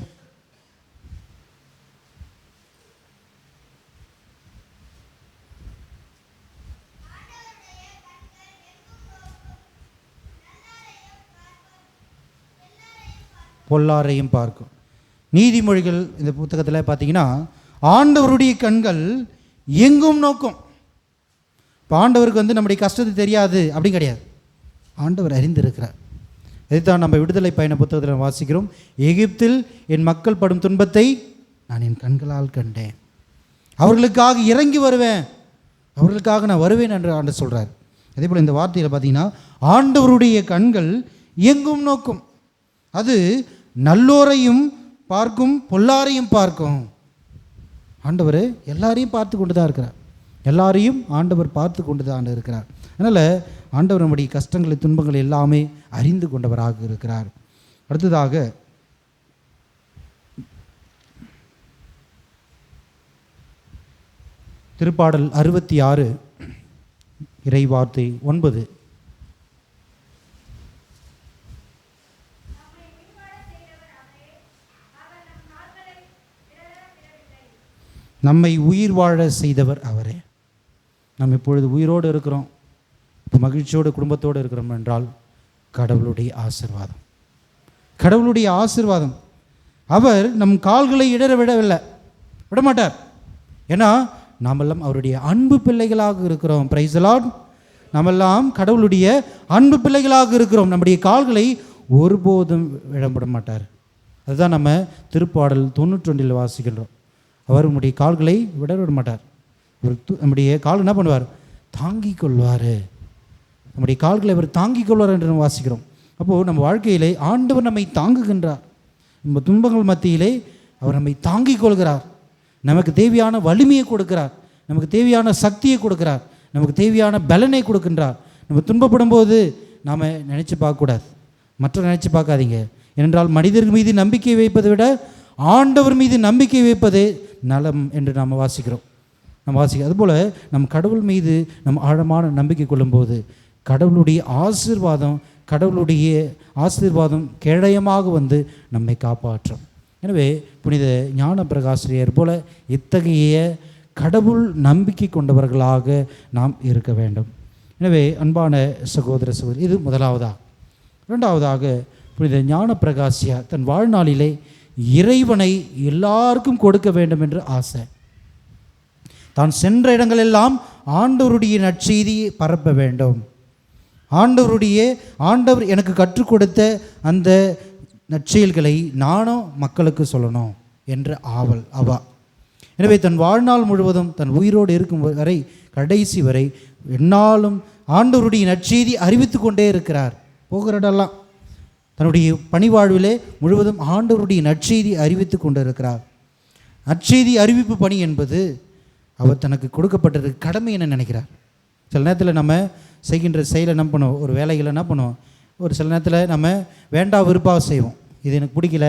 பொல்லாரையும் பார்க்கும். நீதிமொழிகள் இந்த புத்தகத்தில் பார்த்தீங்கன்னா ஆண்டவருடைய கண்கள் எங்கும் நோக்கும். இப்போ ஆண்டவருக்கு நம்முடைய கஷ்டத்தை தெரியாது அப்படி கிடையாது, ஆண்டவர் அறிந்திருக்கிறார். இதைத்தான் நம்ம விடுதலை பயண புத்தகத்தில் வாசிக்கிறோம். எகிப்தில் என் மக்கள் படும் துன்பத்தை நான் என் கண்களால் கண்டேன், அவர்களுக்காக இறங்கி வருவேன், அவர்களுக்காக நான் வருவேன் என்று ஆண்டவர் சொல்கிறார். அதே போல் இந்த வார்த்தையில் பார்த்தீங்கன்னா ஆண்டவருடைய கண்கள் எங்கும் நோக்கும், அது நல்லோரையும் பார்க்கும் பொல்லாரையும் பார்க்கும். ஆண்டவர் எல்லாரையும் பார்த்து கொண்டு தான் இருக்கிறார், எல்லாரையும் ஆண்டவர் பார்த்து கொண்டு தான் இருக்கிறார். அதனால் ஆண்டவர் நம்முடைய கஷ்டங்களை துன்பங்கள் எல்லாமே அறிந்து கொண்டவராக இருக்கிறார். அடுத்ததாக திருப்பாடல் 66 இறைவார்த்தை 9. நம்மை உயிர் வாழ செய்தவர் அவரே. நம்ம இப்பொழுது உயிரோடு இருக்கிறோம், இப்போ மகிழ்ச்சியோடு குடும்பத்தோடு இருக்கிறோம் என்றால் கடவுளுடைய ஆசீர்வாதம். கடவுளுடைய ஆசீர்வாதம். அவர் நம் கால்களை இடற விடமாட்டார். ஏன்னா நாமெல்லாம் அவருடைய அன்பு பிள்ளைகளாக இருக்கிறோம். Praise the Lord. நாமெல்லாம் கடவுளுடைய அன்பு பிள்ளைகளாக இருக்கிறோம். நம்முடைய கால்களை ஒருபோதும் விட மாட்டார். அதுதான் நம்ம திருப்பாடல் 91 வாசிக்கின்றோம். அவர் நம்முடைய கால்களை விட மாட்டார். நம்முடைய கால் என்ன பண்ணுவார்? தாங்கிக் கொள்வார். நம்முடைய கால்களை அவர் தாங்கிக் கொள்வார் என்று நம்ம வாசிக்கிறோம். அப்போது நம்ம வாழ்க்கையிலே ஆண்டவர் நம்மை தாங்குகின்றார். நம்ம துன்பங்கள் மத்தியிலே அவர் நம்மை தாங்கிக் கொள்கிறார். நமக்கு தேவையான வலிமையை கொடுக்கிறார், நமக்கு தேவையான சக்தியை கொடுக்கிறார், நமக்கு தேவையான பலனை கொடுக்கின்றார். நம்ம துன்பப்படும் போது நாம் நினச்சி பார்க்கக்கூடாது, மற்ற நினச்சி பார்க்காதீங்க. ஏனென்றால் மனிதர் மீது நம்பிக்கை வைப்பதை விட ஆண்டவர் மீது நம்பிக்கை வைப்பதே நலம் என்று நாம் வாசிக்கிறோம். அதுபோல் நம் கடவுள் மீது நம் ஆழமான நம்பிக்கை கொள்ளும்போது கடவுளுடைய ஆசீர்வாதம் கேடயமாக வந்து நம்மை காப்பாற்றும். எனவே புனித ஞான பிரகாசிரியர் போல இத்தகைய கடவுள் நம்பிக்கை கொண்டவர்களாக நாம் இருக்க வேண்டும். எனவே அன்பான சகோதர சகோதரி, இது முதலாவதாக. இரண்டாவதாக புனித ஞான பிரகாசியார் தன் வாழ்நாளிலே இறைவனை எல்லாருக்கும் கொடுக்க வேண்டும் என்று ஆசை. தான் சென்ற இடங்களெல்லாம் ஆண்டவருடைய நற்செய்தியை பரப்ப வேண்டும். ஆண்டவர் எனக்கு கற்றுக் கொடுத்த அந்த நற்செயல்களை நானும் மக்களுக்கு சொல்லணும் என்ற அவா. எனவே தன் வாழ்நாள் முழுவதும் தன் உயிரோடு இருக்கும் வரை கடைசி வரை எந்நாளும் ஆண்டவருடைய நற்செய்தி அறிவித்து கொண்டே இருக்கிறார். போகிற இடமெல்லாம் தன்னுடைய பணிவாழ்விலே முழுவதும் ஆண்டவருடைய நற்செய்தி அறிவித்து கொண்டு இருக்கிறார். நற்செய்தி அறிவிப்பு பணி என்பது அவர் தனக்கு கொடுக்கப்பட்டது கடமை என நினைக்கிறார். சில நேரத்தில் நம்ம செய்கின்ற செயலை என்ன பண்ணுவோம், ஒரு வேலைகளை என்ன பண்ணுவோம், ஒரு சில நேரத்தில் நம்ம வேண்டா விருப்பாக செய்வோம். இது எனக்கு பிடிக்கல,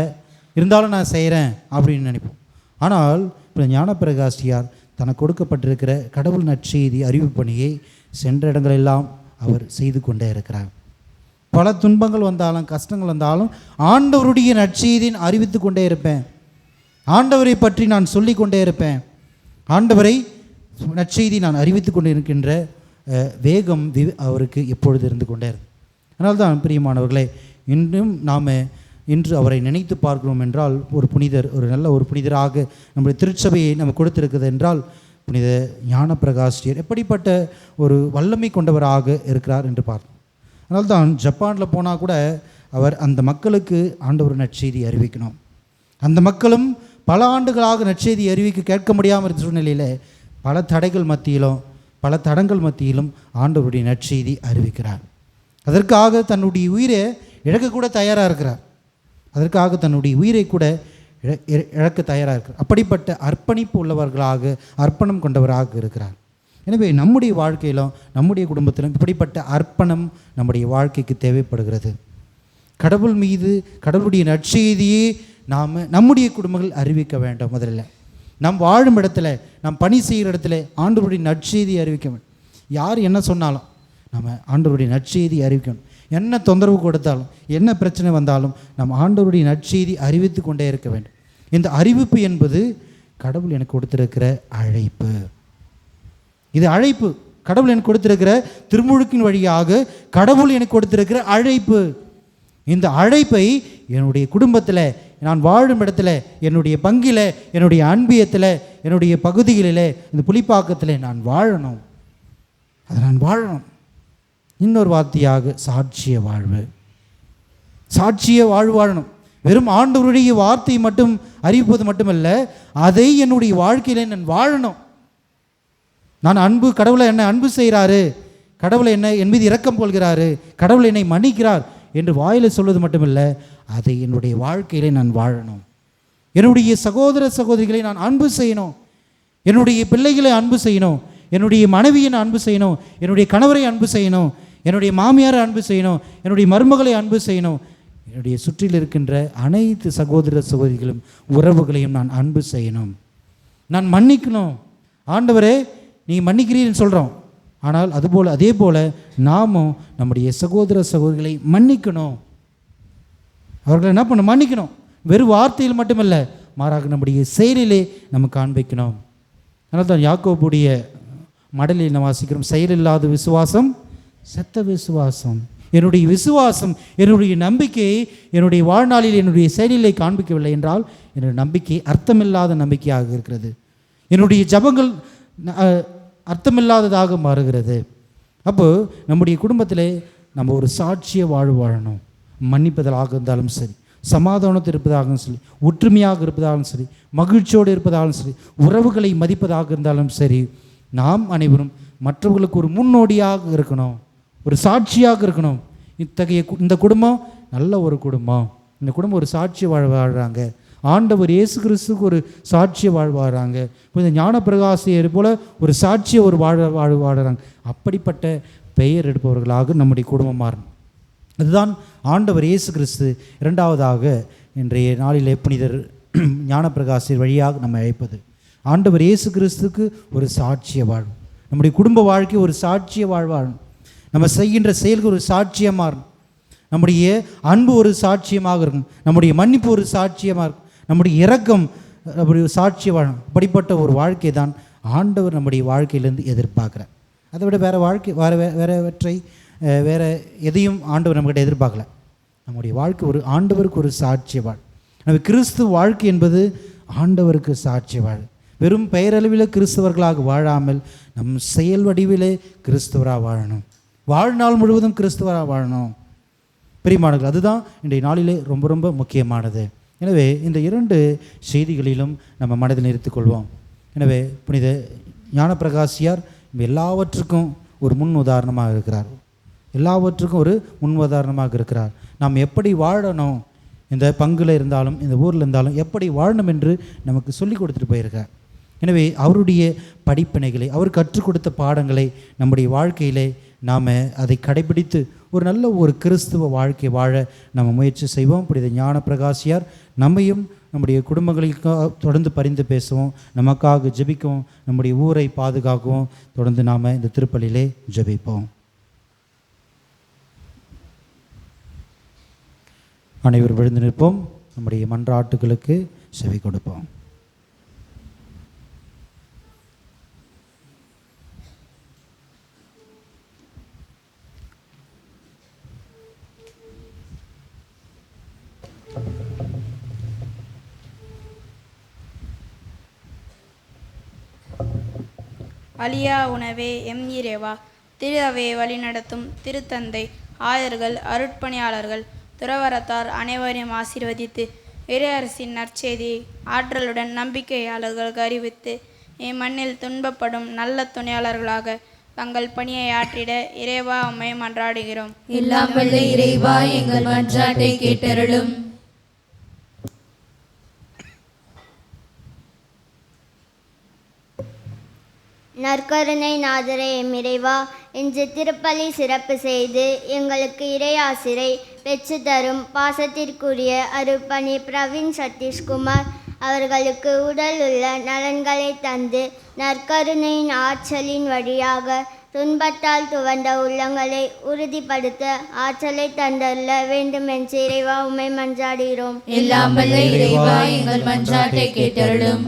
இருந்தாலும் நான் செய்கிறேன் அப்படின்னு நினைப்போம். ஆனால் இப்போ ஞானப்பிரகாசியார் தனக்கு கொடுக்கப்பட்டிருக்கிற கடவுள் நற்செய்தி அறிவிப்பு பணியை சென்ற இடங்களெல்லாம் அவர் செய்து கொண்டே இருக்கிறார். பல துன்பங்கள் வந்தாலும் கஷ்டங்கள் வந்தாலும் ஆண்டவருடைய நற்செய்தியை அறிவித்து கொண்டே இருப்பேன். ஆண்டவரை பற்றி நான் சொல்லி கொண்டே இருப்பேன். ஆண்டவரை நற்செய்தி நான் அறிவித்து கொண்டு இருக்கின்ற வேகம் அவருக்கு எப்பொழுது இருந்து கொண்டே இருக்கு. அதனால்தான் பிரியமானவர்களே, இன்று அவரை நினைத்து பார்க்கிறோம் என்றால் ஒரு புனிதர், ஒரு நல்ல ஒரு புனிதராக நம்முடைய திருச்சபையை நம்ம கொடுத்திருக்குது என்றால் புனித ஞான பிரகாசியர் எப்படிப்பட்ட ஒரு வல்லமை கொண்டவராக இருக்கிறார் என்று பார்த்தோம். அதனால்தான் ஜப்பானில் போனால் கூட அவர் அந்த மக்களுக்கு ஆண்டவர் நற்செய்தி அறிவிக்கணும். அந்த மக்களும் பல ஆண்டுகளாக நற்செய்தி அறிவிக்க கேட்க முடியாமல் இருந்த சூழ்நிலையில் பல தடைகள் மத்தியிலும் பல தடங்கள் மத்தியிலும் ஆண்டவருடைய நற்செய்தி அறிவிக்கிறார். அதற்காக தன்னுடைய உயிரை இழக்கக்கூட தயாராக இருக்கிறார். அதற்காக தன்னுடைய உயிரை கூட இழக்க தயாராக இருக்கிறார். அப்படிப்பட்ட அர்ப்பணிப்பு உள்ளவர்களாக, அர்ப்பணம் கொண்டவராக இருக்கிறார். எனவே நம்முடைய வாழ்க்கையிலும் நம்முடைய குடும்பத்திலும் இப்படிப்பட்ட அர்ப்பணம் நம்முடைய வாழ்க்கைக்கு தேவைப்படுகிறது. கடவுள் மீது கடவுளுடைய நற்செய்தியை நாம் நம்முடைய குடும்பங்கள் அறிவிக்க வேண்டும். முதல்ல நாம் வாழும் இடத்துல, நாம் பணி செய்கிற இடத்துல ஆண்டவருடைய நற்செய்தி அறிவிக்க வேண்டும். யார் என்ன சொன்னாலும் நம்ம ஆண்டவருடைய நற்செய்தி அறிவிக்கணும். என்ன தொந்தரவு கொடுத்தாலும், என்ன பிரச்சனை வந்தாலும் நம்ம ஆண்டவருடைய நற்செய்தி அறிவித்து கொண்டே இருக்க வேண்டும். இந்த அறிவிப்பு என்பது கடவுள் எனக்கு கொடுத்திருக்கிற அழைப்பு. இது அழைப்பு. கடவுள் எனக்கு கொடுத்திருக்கிற திருமுழுக்கின் வழியாக கடவுள் எனக்கு கொடுத்திருக்கிற அழைப்பு. இந்த அழைப்பை என்னுடைய குடும்பத்தில், நான் வாழும் இடத்துல, என்னுடைய பங்கில், என்னுடைய அன்பியத்தில், என்னுடைய பகுதிகளில், இந்த புலிப்பாக்கத்தில் நான் வாழணும். அதை நான் வாழணும். இன்னொரு வார்த்தையாக சாட்சிய வாழ்வு. சாட்சிய வாழ்வு வாழணும். வெறும் ஆண்டவருடைய வார்த்தை மட்டும் அறிவிப்பது மட்டுமல்ல, அதை என்னுடைய வாழ்க்கையில் நான் வாழணும். நான் கடவுளை என்னை அன்பு செய்கிறாரு, கடவுளை என்னை என் மீது இரக்கம் கொள்கிறாரு, கடவுளை என்னை மன்னிக்கிறார் என்று வாயில் சொல்வது மட்டுமல்ல, அதை என்னுடைய வாழ்க்கையிலே நான் வாழணும். என்னுடைய சகோதர சகோதரிகளை நான் அன்பு செய்யணும். என்னுடைய பிள்ளைகளை அன்பு செய்யணும். என்னுடைய மனைவியை நான் அன்பு செய்யணும். என்னுடைய கணவரை அன்பு செய்யணும். என்னுடைய மாமியாரை அன்பு செய்யணும். என்னுடைய மருமகளை அன்பு செய்யணும். என்னுடைய சுற்றில் இருக்கின்ற அனைத்து சகோதர சகோதரிகளும் உறவுகளையும் நான் அன்பு செய்யணும். நான் மன்னிக்கணும். ஆண்டவரே, நீங்கள் மன்னிக்கிறீன்னு சொல்கிறோம். ஆனால் அதே போல் நாமும் நம்முடைய சகோதர சகோதரிகளை மன்னிக்கணும். அவர்களை என்ன பண்ண மன்னிக்கணும். வெறும் வார்த்தையில் மட்டுமல்ல, மாறாக நம்முடைய செயலிலே நம்ம காண்பிக்கணும். அதனால் தான் யாக்கோபுடைய மடலில் நம்ம வாசிக்கிறோம், செயலில்லாத விசுவாசம் செத்த விசுவாசம். என்னுடைய விசுவாசம், என்னுடைய நம்பிக்கையை என்னுடைய வாழ்நாளில் என்னுடைய செயலிலே காண்பிக்கவில்லை என்றால் என்னுடைய நம்பிக்கை அர்த்தமில்லாத நம்பிக்கையாக இருக்கிறது. என்னுடைய ஜபங்கள் அர்த்தமில்லாததாக மாறுகிறது. அப்போது நம்முடைய குடும்பத்தில் நம்ம ஒரு சாட்சிய வாழணும். மன்னிப்பதாக இருந்தாலும் சரி, சமாதானத்தில் இருப்பதாகவும் சரி, ஒற்றுமையாக இருப்பதாலும் சரி, மகிழ்ச்சியோடு இருப்பதாலும் சரி, உறவுகளை மதிப்பதாக இருந்தாலும் சரி, நாம் அனைவரும் மற்றவர்களுக்கு ஒரு முன்னோடியாக இருக்கணும், ஒரு சாட்சியாக இருக்கணும். இந்த குடும்பம் நல்ல ஒரு குடும்பம், இந்த குடும்பம் ஒரு சாட்சிய வாழ்கிறாங்க, ஆண்டவர் இயேசு கிறிஸ்துக்கு ஒரு சாட்சிய வாழ்வாடுறாங்க, இப்போ இந்த ஞான பிரகாசியர் போல் ஒரு சாட்சிய ஒரு வாழ்வாடுறாங்க. அப்படிப்பட்ட பெயர் எடுப்பவர்களாக நம்முடைய குடும்பம் மாறணும். அதுதான் ஆண்டவர் இயேசு கிறிஸ்து இரண்டாவதாக இன்றைய நாளிலே புனிதர் ஞான பிரகாசியர் வழியாக நம்ம அழைப்பது. ஆண்டவர் இயேசு கிறிஸ்துக்கு ஒரு சாட்சிய வாழ்வு, நம்முடைய குடும்ப வாழ்க்கை ஒரு சாட்சிய வாழ்வாழணும். நம்ம செய்கின்ற செயல்கள் ஒரு சாட்சியமாக இருக்கும். நம்முடைய அன்பு ஒரு சாட்சியமாக இருக்கும். நம்முடைய மன்னிப்பு ஒரு சாட்சியமாக இருக்கும். நம்முடைய இரக்கம் அப்படி ஒரு சாட்சிய வாழும். அப்படிப்பட்ட ஒரு வாழ்க்கை தான் ஆண்டவர் நம்முடைய வாழ்க்கையிலேருந்து எதிர்பார்க்குறார். அதை விட வேறு எதையும் ஆண்டவர் நம்மகிட்ட எதிர்பார்க்கல. நம்முடைய வாழ்க்கை ஒரு ஆண்டவருக்கு ஒரு சாட்சிய வாழ். நம்ம கிறிஸ்துவ வாழ்க்கை என்பது ஆண்டவருக்கு சாட்சிய வாழ். வெறும் பெயரளவில் கிறிஸ்தவர்களாக வாழாமல் நம் செயல் வடிவிலே கிறிஸ்தவராக வாழணும். வாழ்நாள் முழுவதும் கிறிஸ்தவராக வாழணும். பிரியமானவர்கள், அதுதான் இன்றைய நாளிலே ரொம்ப ரொம்ப முக்கியமானது. எனவே இந்த 2 செய்திகளிலும் நம்ம மனதில் நிறுத்திக்கொள்வோம். எனவே புனித ஞானப்பிரகாசியார் எல்லாவற்றுக்கும் ஒரு முன் உதாரணமாக இருக்கிறார். எல்லாவற்றுக்கும் ஒரு முன் உதாரணமாக இருக்கிறார். நாம் எப்படி வாழணும், இந்த பங்கில் இருந்தாலும் இந்த ஊரில் இருந்தாலும் எப்படி வாழணும் என்று நமக்கு சொல்லி கொடுத்துட்டு போயிருக்கார். எனவே அவருடைய படிப்பினைகளை, அவர் கற்றுக் கொடுத்த பாடங்களை நம்முடைய வாழ்க்கையிலே நாம் அதை கடைபிடித்து ஒரு நல்ல ஒரு கிறிஸ்துவ வாழ்க்கை வாழ நம்ம முயற்சி செய்வோம். புனித ஞான பிரகாசியார் நம்மையும் நம்முடைய குடும்பங்களுக்காக தொடர்ந்து பரிந்து பேசுவோம், நமக்காக ஜெபிக்கவும், நம்முடைய ஊரை பாதுகாக்கவும் தொடர்ந்து நாம் இந்த திருப்பலியிலே ஜெபிப்போம். அனைவரும் விழுந்து நிற்போம். நம்முடைய மன்றாட்டுகளுக்கு செவி கொடுப்போம். அலியா உணவே எம் இறைவா, திரு அவையை வழிநடத்தும் திருத்தந்தை, ஆயர்கள், அருட்பணியாளர்கள், துறவரத்தார் அனைவரையும் ஆசீர்வதித்து இறையரசின் நற்செய்தியை ஆற்றலுடன் நம்பிக்கையாளர்களுக்கு அறிவித்து இம்மண்ணில் துன்பப்படும் நல்ல துணையாளர்களாக தங்கள் பணியை ஆற்றிட இறைவா உம்மை மன்றாடுகிறோம். எல்லாம் வல்ல இறைவா, எங்கள் மன்றாட்டை கேட்டருளும். நற்கருணை நாதரே எம் இறைவா, இன்று திருப்பலி சிறப்பு செய்து எங்களுக்கு இறையாசிரை பெற்று தரும் பாசத்திற்குரிய அருட்பணி பிரவீன் சதீஷ்குமார் அவர்களுக்கு உடல் உள்ள நலன்களை தந்து நற்கருணையின் ஆற்றலின் வழியாக துன்பத்தால் துவண்ட உள்ளங்களை உறுதிப்படுத்த ஆற்றலை தந்தருள வேண்டும் என்று இறைவா உம்மை மன்றாடுகிறோம். எல்லாம் வல்ல இறைவா, எங்கள் மன்றாட்டை கேட்டருளும்.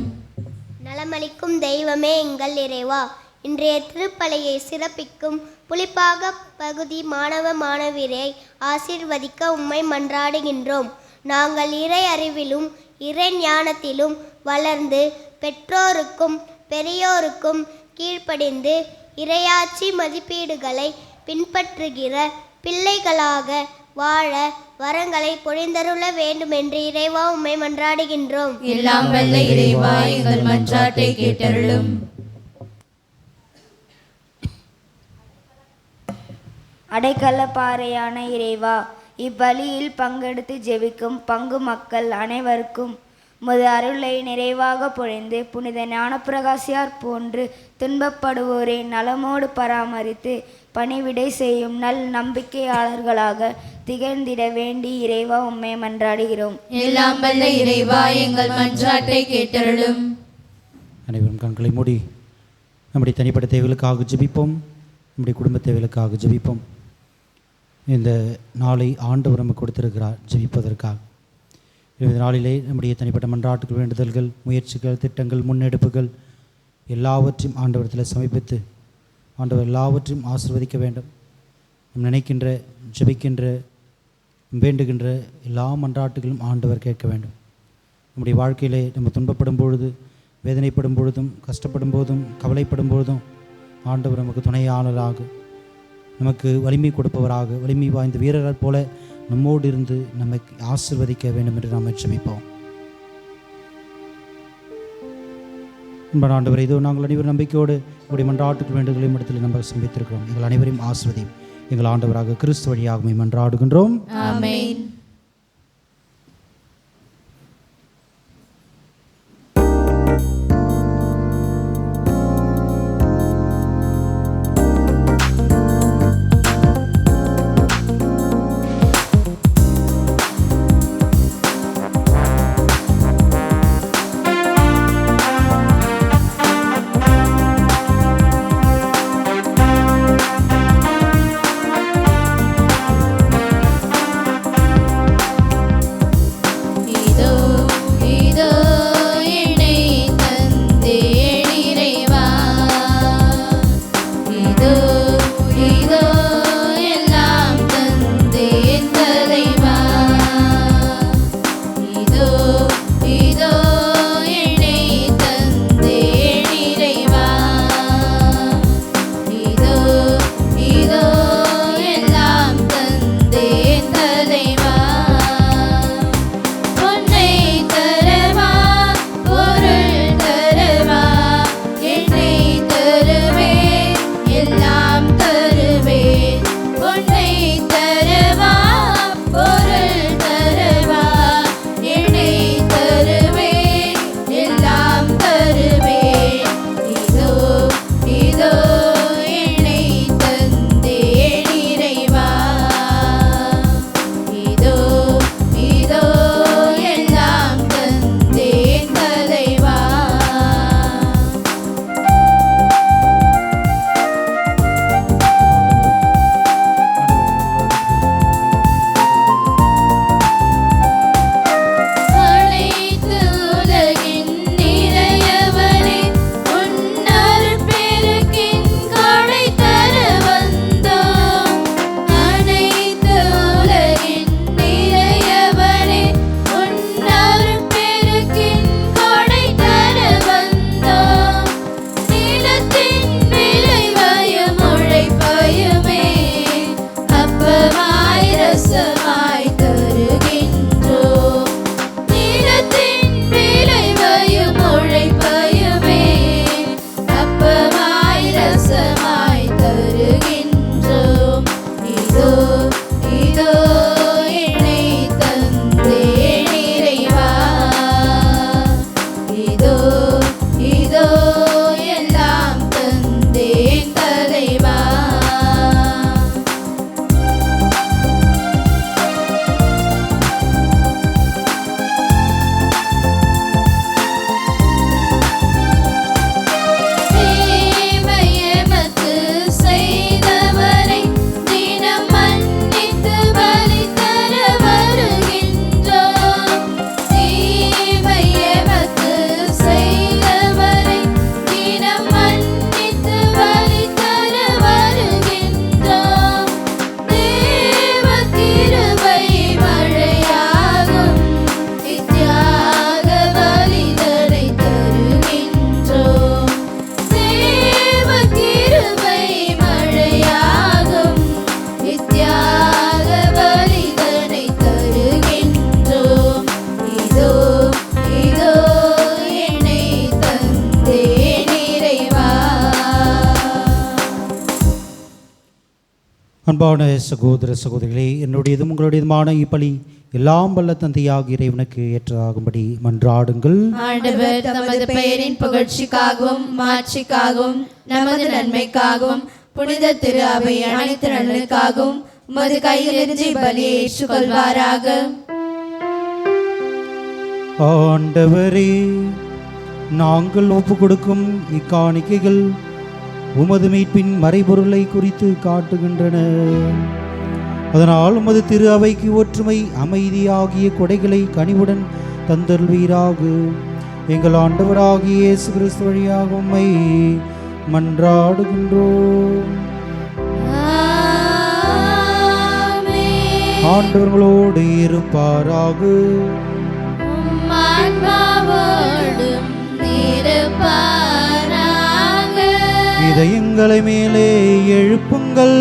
நலமளிக்கும் தெய்வமே எங்கள் இறைவா, இன்றைய திருப்பலியை சிறப்பிக்கும் புலிப்பாக பகுதி மாணவ மாணவியரை ஆசீர்வதிக்க உம்மை மன்றாடுகின்றோம். நாங்கள் இறை அறிவிலும் இறை ஞானத்திலும் வளர்ந்து பெற்றோருக்கும் பெரியோருக்கும் கீழ்ப்படிந்து இறையாட்சி மதிப்பீடுகளை பின்பற்றுகிற பிள்ளைகளாக வாழ வரங்களை பொழிந்தருள வேண்டும் என்று இறைவா உம்மை மன்றாடுகின்றோம். எல்லாம் வல்ல இறைவா, எங்கள் மன்றாட்டை கேட்டருளும். அடைக்கல பாறையான இறைவா, இப்பலியில் பங்கெடுத்து ஜெபிக்கும் பங்கு மக்கள் அனைவருக்கும் உமது அருளை நிறைவாக பொழிந்து புனித ஞானப்பிரகாசியார் போன்று துன்பப்படுவோரை நலமோடு பராமரித்து பணிவிடை செய்யும் நல் நம்பிக்கையாளர்களாக திகழ்ந்திட வேண்டி இறைவா உம்மை மன்றாடுகிறோம். எல்லாம் வல்ல இறைவா, எங்கள் மன்றாட்டை கேட்டருளும். அனைவரும் கண்களை மூடி நம்முடைய தனிப்பட்ட தேவைகளுக்காக ஜெபிப்போம், நம்முடைய குடும்ப தேவைகளுக்காக ஜெபிப்போம். இந்த நாளை ஆண்டவர் நமக்கு கொடுத்திருக்கிறார் ஜெபிப்பதற்காக. இந்த நாளிலே நம்முடைய தனிப்பட்ட மன்றாட்டுகள், வேண்டுதல்கள், முயற்சிகள், திட்டங்கள், முன்னெடுப்புகள் எல்லாவற்றையும் ஆண்டவரத்தில் சமர்ப்பித்து ஆண்டவர் எல்லாவற்றையும் ஆசீர்வதிக்க வேண்டும். நம் நினைக்கின்ற, ஜெபிக்கின்ற, வேண்டுகின்ற எல்லா மன்றாட்டுகளும் ஆண்டவர் கேட்க வேண்டும். நம்முடைய வாழ்க்கையிலே நம்ம துன்பப்படும் பொழுது, வேதனைப்படும் பொழுதும், கஷ்டப்படும் போதும், கவலைப்படும் பொழுதும் ஆண்டவர் நமக்கு துணையாளராக, நமக்கு வலிமை கொடுப்பவராக, வலிமை வாய்ந்த வீரர்கள் போல நம்மோடு இருந்து நம்மை ஆசீர்வதிக்க வேண்டும் என்று நாம் ஜெபிப்போம். அன்பான ஆண்டவரே, இதோ நாங்கள் அனைவரும் நம்பிக்கையோடு உங்களுடைய மன்றாட்டுக்கு வேண்டுதலையும் இடத்தில் நம்ம சம்பித்திருக்கிறோம். எங்கள் அனைவரையும் ஆசீர்வதியும். எங்கள் ஆண்டவராக கிறிஸ்து வழியாக மன்றாடுகின்றோம். ஆமென். அன்பான சகோதர சகோதரிகளே, என்னுடையதும் உங்களுடையதுமான இப்பலி எல்லாம் வல்ல தந்தையாகிய இறைவனுக்கு ஏற்றதாகும்படி மன்றாடுங்கள். ஆண்டவர் தமது பெயரின் புகழ்ச்சிக்காகவும் மாட்சிக்காகவும் நமது நன்மைக்காகவும் புனித திரு அவை அனைத்து நலனுக்காகவும் உமது கையிலிருந்து பலியை ஏற்றுக்கொள்வாராக. ஆண்டவரே, நாங்கள் ஒப்பு கொடுக்கும் இக்காணிக்கைகள் உமது மீட்பின் மறைபொருளை குறித்து காட்டுகின்றன. அதனால் உமது திரு அவைக்கு ஒற்றுமை அமைதி ஆகிய கொடைகளை கனிவுடன் தந்தருள்வீராக. எங்கள் ஆண்டவராகிய இயேசு கிறிஸ்து வழியாக உம்மை மன்றாடுகின்றோம். ஆண்டவர்களோடு இருப்பாராக. இதயங்களை மேலே எழுப்புங்கள்.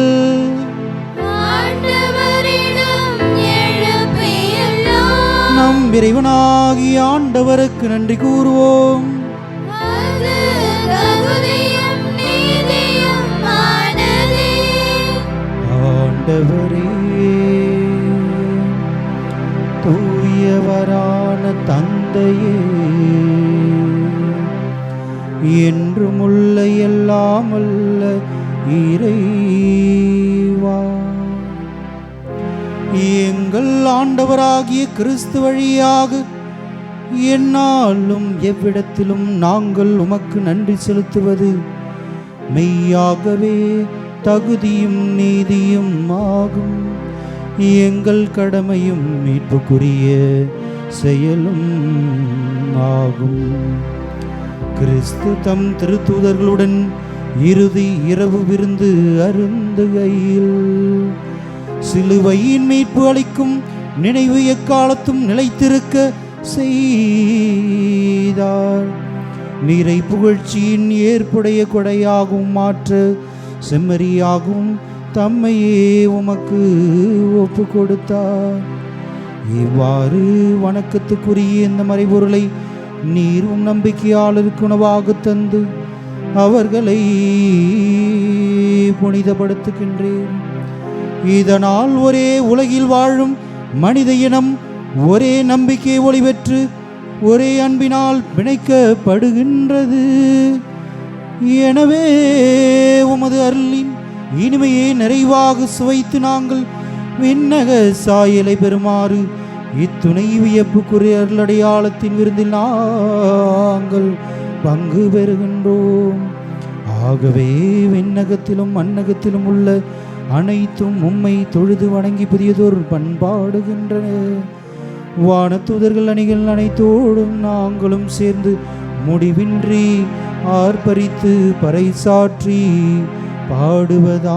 நம் இறைவனாகிய ஆண்டவருக்கு நன்றி கூறுவோம். ஆண்டவரே, தூயவரான தந்தையே, என்றுமுள்ள எல்லாமல்ல இறைவா, எங்கள் ஆண்டவராகிய கிறிஸ்து வழியாக எந்நாளும் எவ்விடத்திலும் நாங்கள் உமக்கு நன்றி செலுத்துவது மெய்யாகவே தகுதியும் நீதியும் ஆகும். எங்கள் கடமையும் மீட்புக்குரிய செயலும் ஆகும். கிறிஸ்து தம் திருத்தூதர்களுடன் இறுதி இரவு விருந்து அருந்துகையில் சிலுவையின் மீட்பு அளிக்கும் நினைவு எக்காலத்தும் நிலைத்திருக்க செய்தார். நீரை புகழ்ச்சியின் ஏற்புடைய கொடையாகவும் மாற்ற செம்மறியாகவும் தம்மையே உமக்கு ஒப்பு கொடுத்தார். இவ்வாறு வணக்கத்துக்குரிய இந்த மறைபொருளை நீரும் நம்பிக்கையாளருக்கு உணவாக தந்து அவர்களை புனிதப்படுத்துகின்றேன். இதனால் ஒரே உலகில் வாழும் மனித இனம் ஒரே நம்பிக்கை ஒளி பெற்று ஒரே அன்பினால் பிணைக்கப்படுகின்றது. எனவே உமது அருளின் இனிமையை நிறைவாக சுவைத்து நாங்கள் விண்ணக சாயலை பெறுமாறு இத்துணை வியப்புக்குரிய அருளடையாளத்தின் விருந்தில் நாங்கள் பங்கு பெறுகின்றோம். ஆகவே விண்ணகத்திலும் மண்ணகத்திலும் உள்ள அனைத்தும் உம்மை தொழுது வணங்கி புதியதோர் பண்பாடுகின்றன. வானதூதர்கள் அணிகள் அனைத்தோடும் நாங்களும் சேர்ந்து முடிவின்றி ஆர்ப்பரித்து பறைசாற்றி பாடுவதாவது: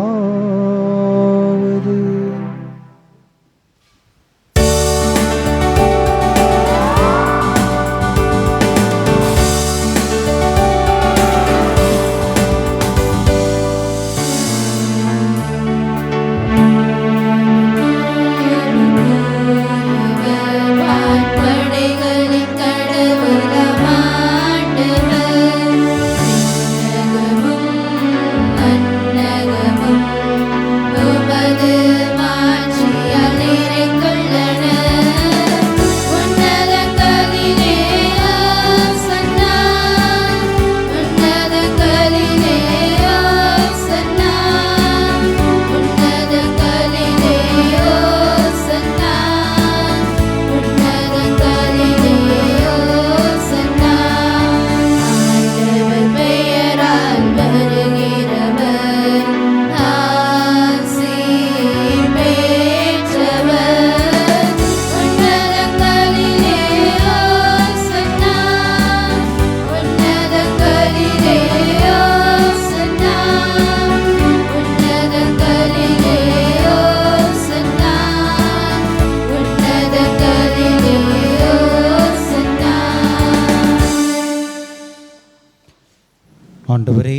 ஆண்டவரே,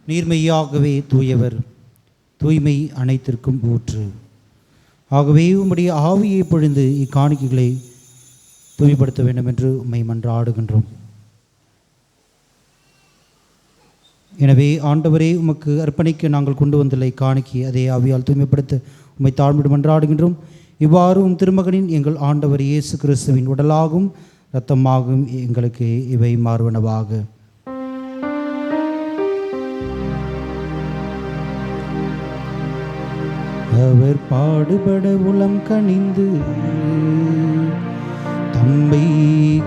நீர்மையாகவே தூயவர், தூய்மை அனைத்திற்கும் ஊற்று. ஆகவே உம்முடைய ஆவியை பொழிந்து இக்காணிக்கைகளை தூய்மைப்படுத்த வேண்டும் என்று உம்மை மன்றாடுகின்றோம். எனவே ஆண்டவரே, உமக்கு அர்ப்பணிக்க நாங்கள் கொண்டு வந்துள்ள காணிக்கை அதே ஆவியால் தூய்மைப்படுத்த உம்மை தாழ்மையோடு மன்றாடுகின்றோம். இவ்வாறு உம் திருமகனின் எங்கள் ஆண்டவர் இயேசு கிறிஸ்துவின் உடலாகும் இரத்தமாகும் எங்களுக்கு இவை மாறுவனவாக. அவர் பாடுபட உளம் கனிந்து தம்மை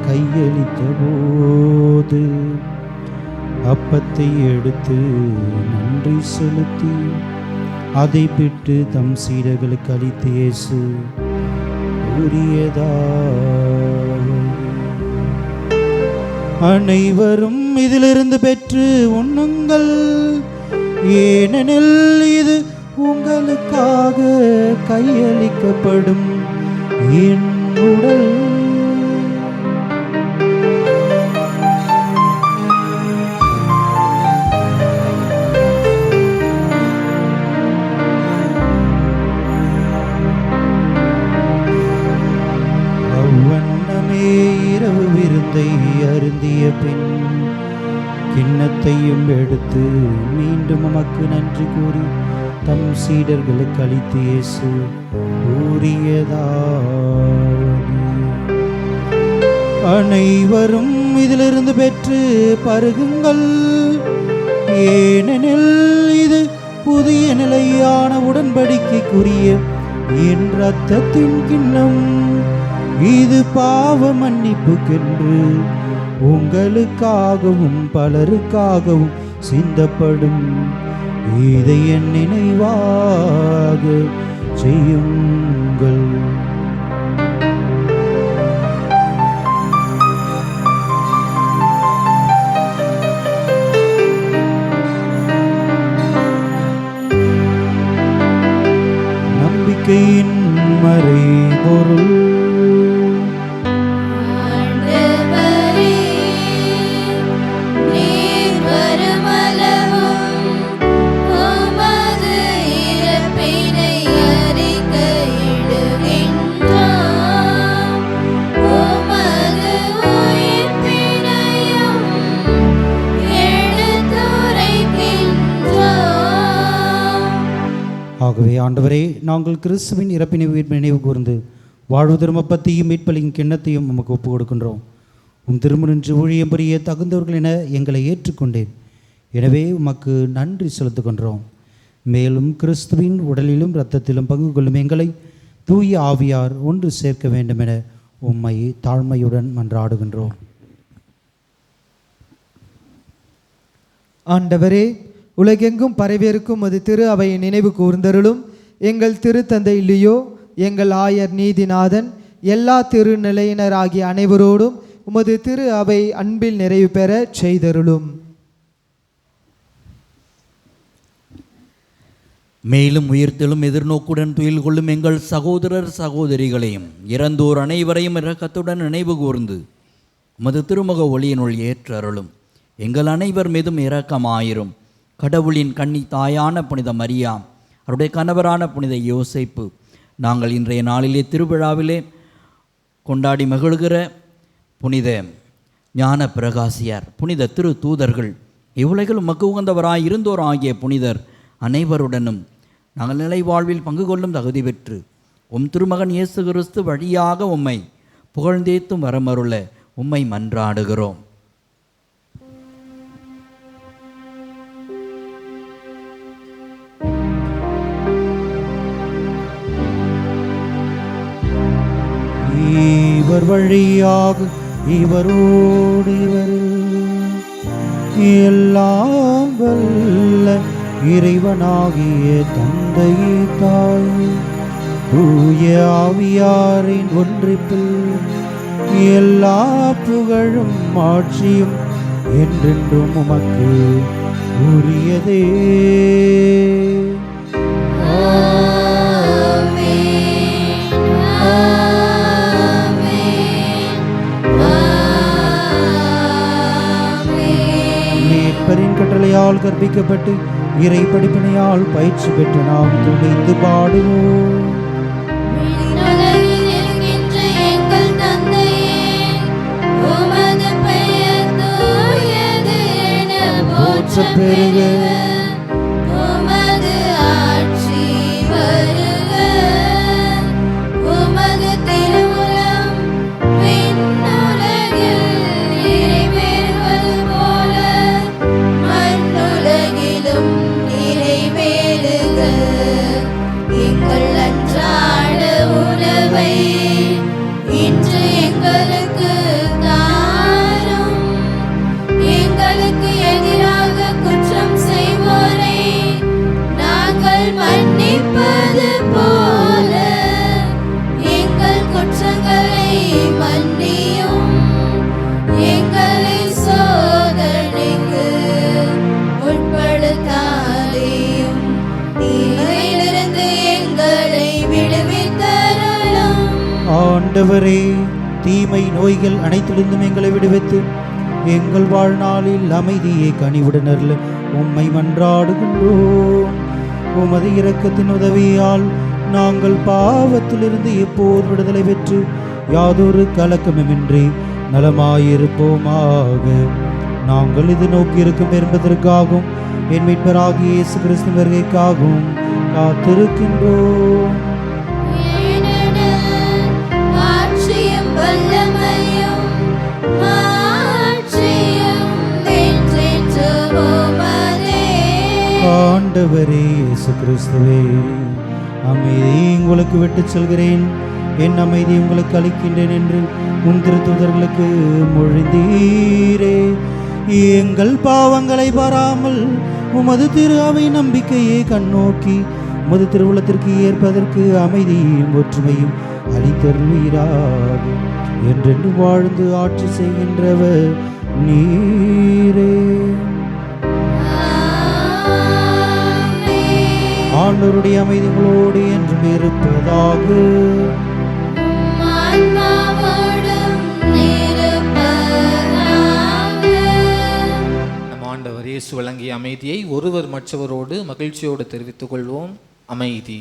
கையளித்த போது அப்பத்தை எடுத்து நன்றி செலுத்தி அதை பிட்டு தம் சீடர்களுக்கு அளித்து இயேசு கூறியதாவது, அனைவரும் இதிலிருந்து பெற்று உண்ணுங்கள், ஏனெனில் இது உங்களுக்காக கையளிக்கப்படும் என் உடல். அவ்வண்ணமே இரவு விருந்தை அருந்திய பின் கிண்ணத்தையும் எடுத்து மீண்டும் உமக்கு நன்றி கூறி தம் சீடர்களுக்கு அளித்து இயேசு கூறியதாவது, அனைவரும் இதிலிருந்து பெற்று பருகுங்கள், ஏனெனில் இது புதிய நிலையான உடன்படிக்கைக்குரிய என் இரத்தத்தின் கிண்ணம், இது பாவ மன்னிப்புக்கென்று உங்களுக்காகவும் பலருக்காகவும் சிந்தப்படும். இதை என் நினைவாக செய்யுங்கள். நம்பிக்கையின் மறைபொருள், ஆகவே ஆண்டவரே, நாங்கள் கிறிஸ்துவின் இறப்பினை நினைவு கூர்ந்து வாழ்வு திருமப்பத்தையும் மீட்பலின் கிண்ணத்தையும் உமக்கு ஒப்புக் கொடுக்கின்றோம். உன் திருமணின்று ஊழியம் புரிய தகுந்தவர்கள் என எங்களை ஏற்றுக்கொண்டேன். எனவே உமக்கு நன்றி செலுத்துகின்றோம். மேலும் கிறிஸ்துவின் உடலிலும் இரத்தத்திலும் பங்கு கொள்ளும் எங்களை தூய ஆவியார் ஒன்று சேர்க்க வேண்டும் என உம்மை தாழ்மையுடன் மன்றாடுகின்றோம். ஆண்டவரே, உலகெங்கும் பரவியிருக்கும் அது திரு அவையை நினைவு கூர்ந்தருளும். எங்கள் திருத்தந்தை இல்லையோ, எங்கள் ஆயர் நீதிநாதன், எல்லா திருநிலையினராகிய அனைவரோடும் உமது திரு அவை அன்பில் நிறைவு பெற செய்தருளும். மேலும் உயிர்த்தெழும் எதிர்நோக்குடன் துயில் கொள்ளும் எங்கள் சகோதரர் சகோதரிகளையும் இறந்தோர் அனைவரையும் இரக்கத்துடன் நினைவு கூர்ந்து உமது திருமுக ஒளியினுள் ஏற்றருளும். எங்கள் அனைவர் மீதும் இரக்கமாயிரும். கடவுளின் கன்னி தாயான புனித மரியா, அவருடைய கணவரான புனித யோசேப்பு, நாங்கள் இன்றைய நாளிலே திருவிழாவிலே கொண்டாடி மகிழ்கிற புனித ஞான பிரகாசியார், புனித திரு தூதர்கள், இவ்வுலகில் உமக்கு உகந்தவராய் இருந்தோர் ஆகிய புனிதர் அனைவருடனும் நாங்கள் நிலை வாழ்வில் பங்கு கொள்ளும் தகுதி பெற்று உம் திருமகன் இயேசு கிறிஸ்து வழியாக உம்மை புகழ்ந்தேத்தும் வரமருள உம்மை மன்றாடுகிறோம். இவர் வழியாக இவரோடு எல்லாம் வல்ல இறைவனாகிய தந்தையே தாய் தூய ஆவியாரின் ஒன்றிப்பில் எல்லா புகழும் ஆட்சியும் என்றென்றும் உமக்கு உரியதே. கட்டளையால் கற்பிக்கப்பட்டு இறை படிப்பினையால் பயிற்சி பெற்று நாம் துணிந்து பாடுவோம். பெருக இன்று எங்களுக்கு தாரும், எங்களுக்கு எதிராக ஆண்டவரே, தீமை நோய்கள் அனைத்திலிருந்தும் எங்களை விடுவித்து எங்கள் வாழ்நாளில் அமைதியை கனிவுடன் அருள உம்மை மன்றாடுகின்றோம். உமது இரக்கத்தின் உதவியால் நாங்கள் பாவத்திலிருந்து எப்போது விடுதலை பெற்று யாதொரு கலக்கமுமின்றி நலமாயிருப்போமாக. நாங்கள் இது நோக்கி இருக்கும் என்பதற்காகவும் என் மீட்பராகிய இயேசு கிறிஸ்து வருகைக்காகவும் காத்திருக்கின்றோம். ஆண்டவரே இயேசு கிறிஸ்துவே, அமைதியை உங்களுக்கு விட்டுச் செல்கிறேன், என் அமைதி உங்களுக்கு அளிக்கின்றேன் என்று உம் திருத்தூதர்களுக்கு மொழிந்தீரே. எங்கள் பாவங்களை பாராமல் உமது திரு அவை நம்பிக்கையை கண்ணோக்கி உமது திருவுளத்திற்கு ஏற்பதற்கு அமைதியும் ஒற்றுமையும் அளித்தருளீராக. என்றென்று வாழ்ந்து ஆட்சி செய்கின்றவர் நீரே. ஆண்டவருடைய அமைதி உங்களோடு என்றும் இருப்பதாக. நம் ஆண்டவர் இயேசு வழங்கிய அமைதியை ஒருவர் மற்றவரோடு மகிழ்ச்சியோடு தெரிவித்துக் கொள்வோம். அமைதி.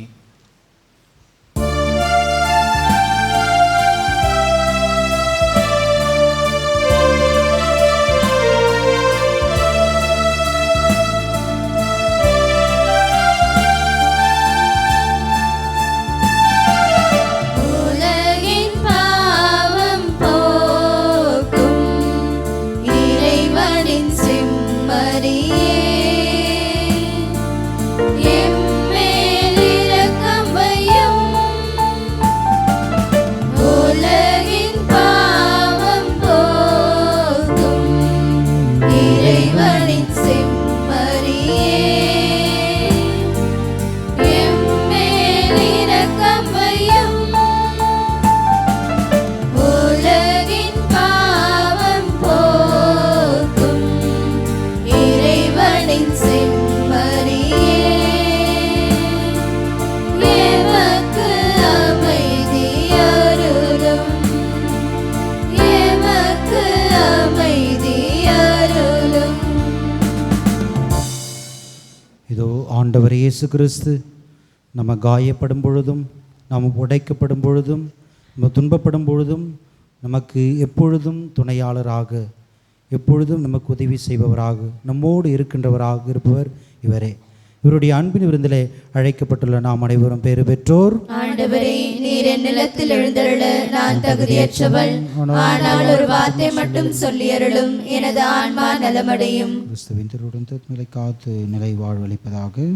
ஆண்டவர் இயேசு கிறிஸ்து நம்ம காயப்படும் பொழுதும், நாம் உடைக்கப்படும் பொழுதும், நம்ம துன்பப்படும் பொழுதும் நமக்கு எப்பொழுதும் துணையாளராக, எப்பொழுதும் நமக்கு உதவி செய்பவராக, நம்மோடு இருக்கின்றவராக இருப்பவர் இவரே. இவருடைய அன்பின் விருந்திலே அழைக்கப்பட்டுள்ள நாம் அனைவரும் பேறு பெற்றோர். ஆண்டவரே, நீர் என் நிலத்தில் எழுந்தருள நான் தகுதியற்றவள், ஆனால் ஒரு வார்த்தை மட்டும் சொல்லி அருளும், எனது ஆன்மா நலமடையும். கிறிஸ்துவின் திருவுடன்மை காத்து நிலை வாழ்வளிப்பதாக.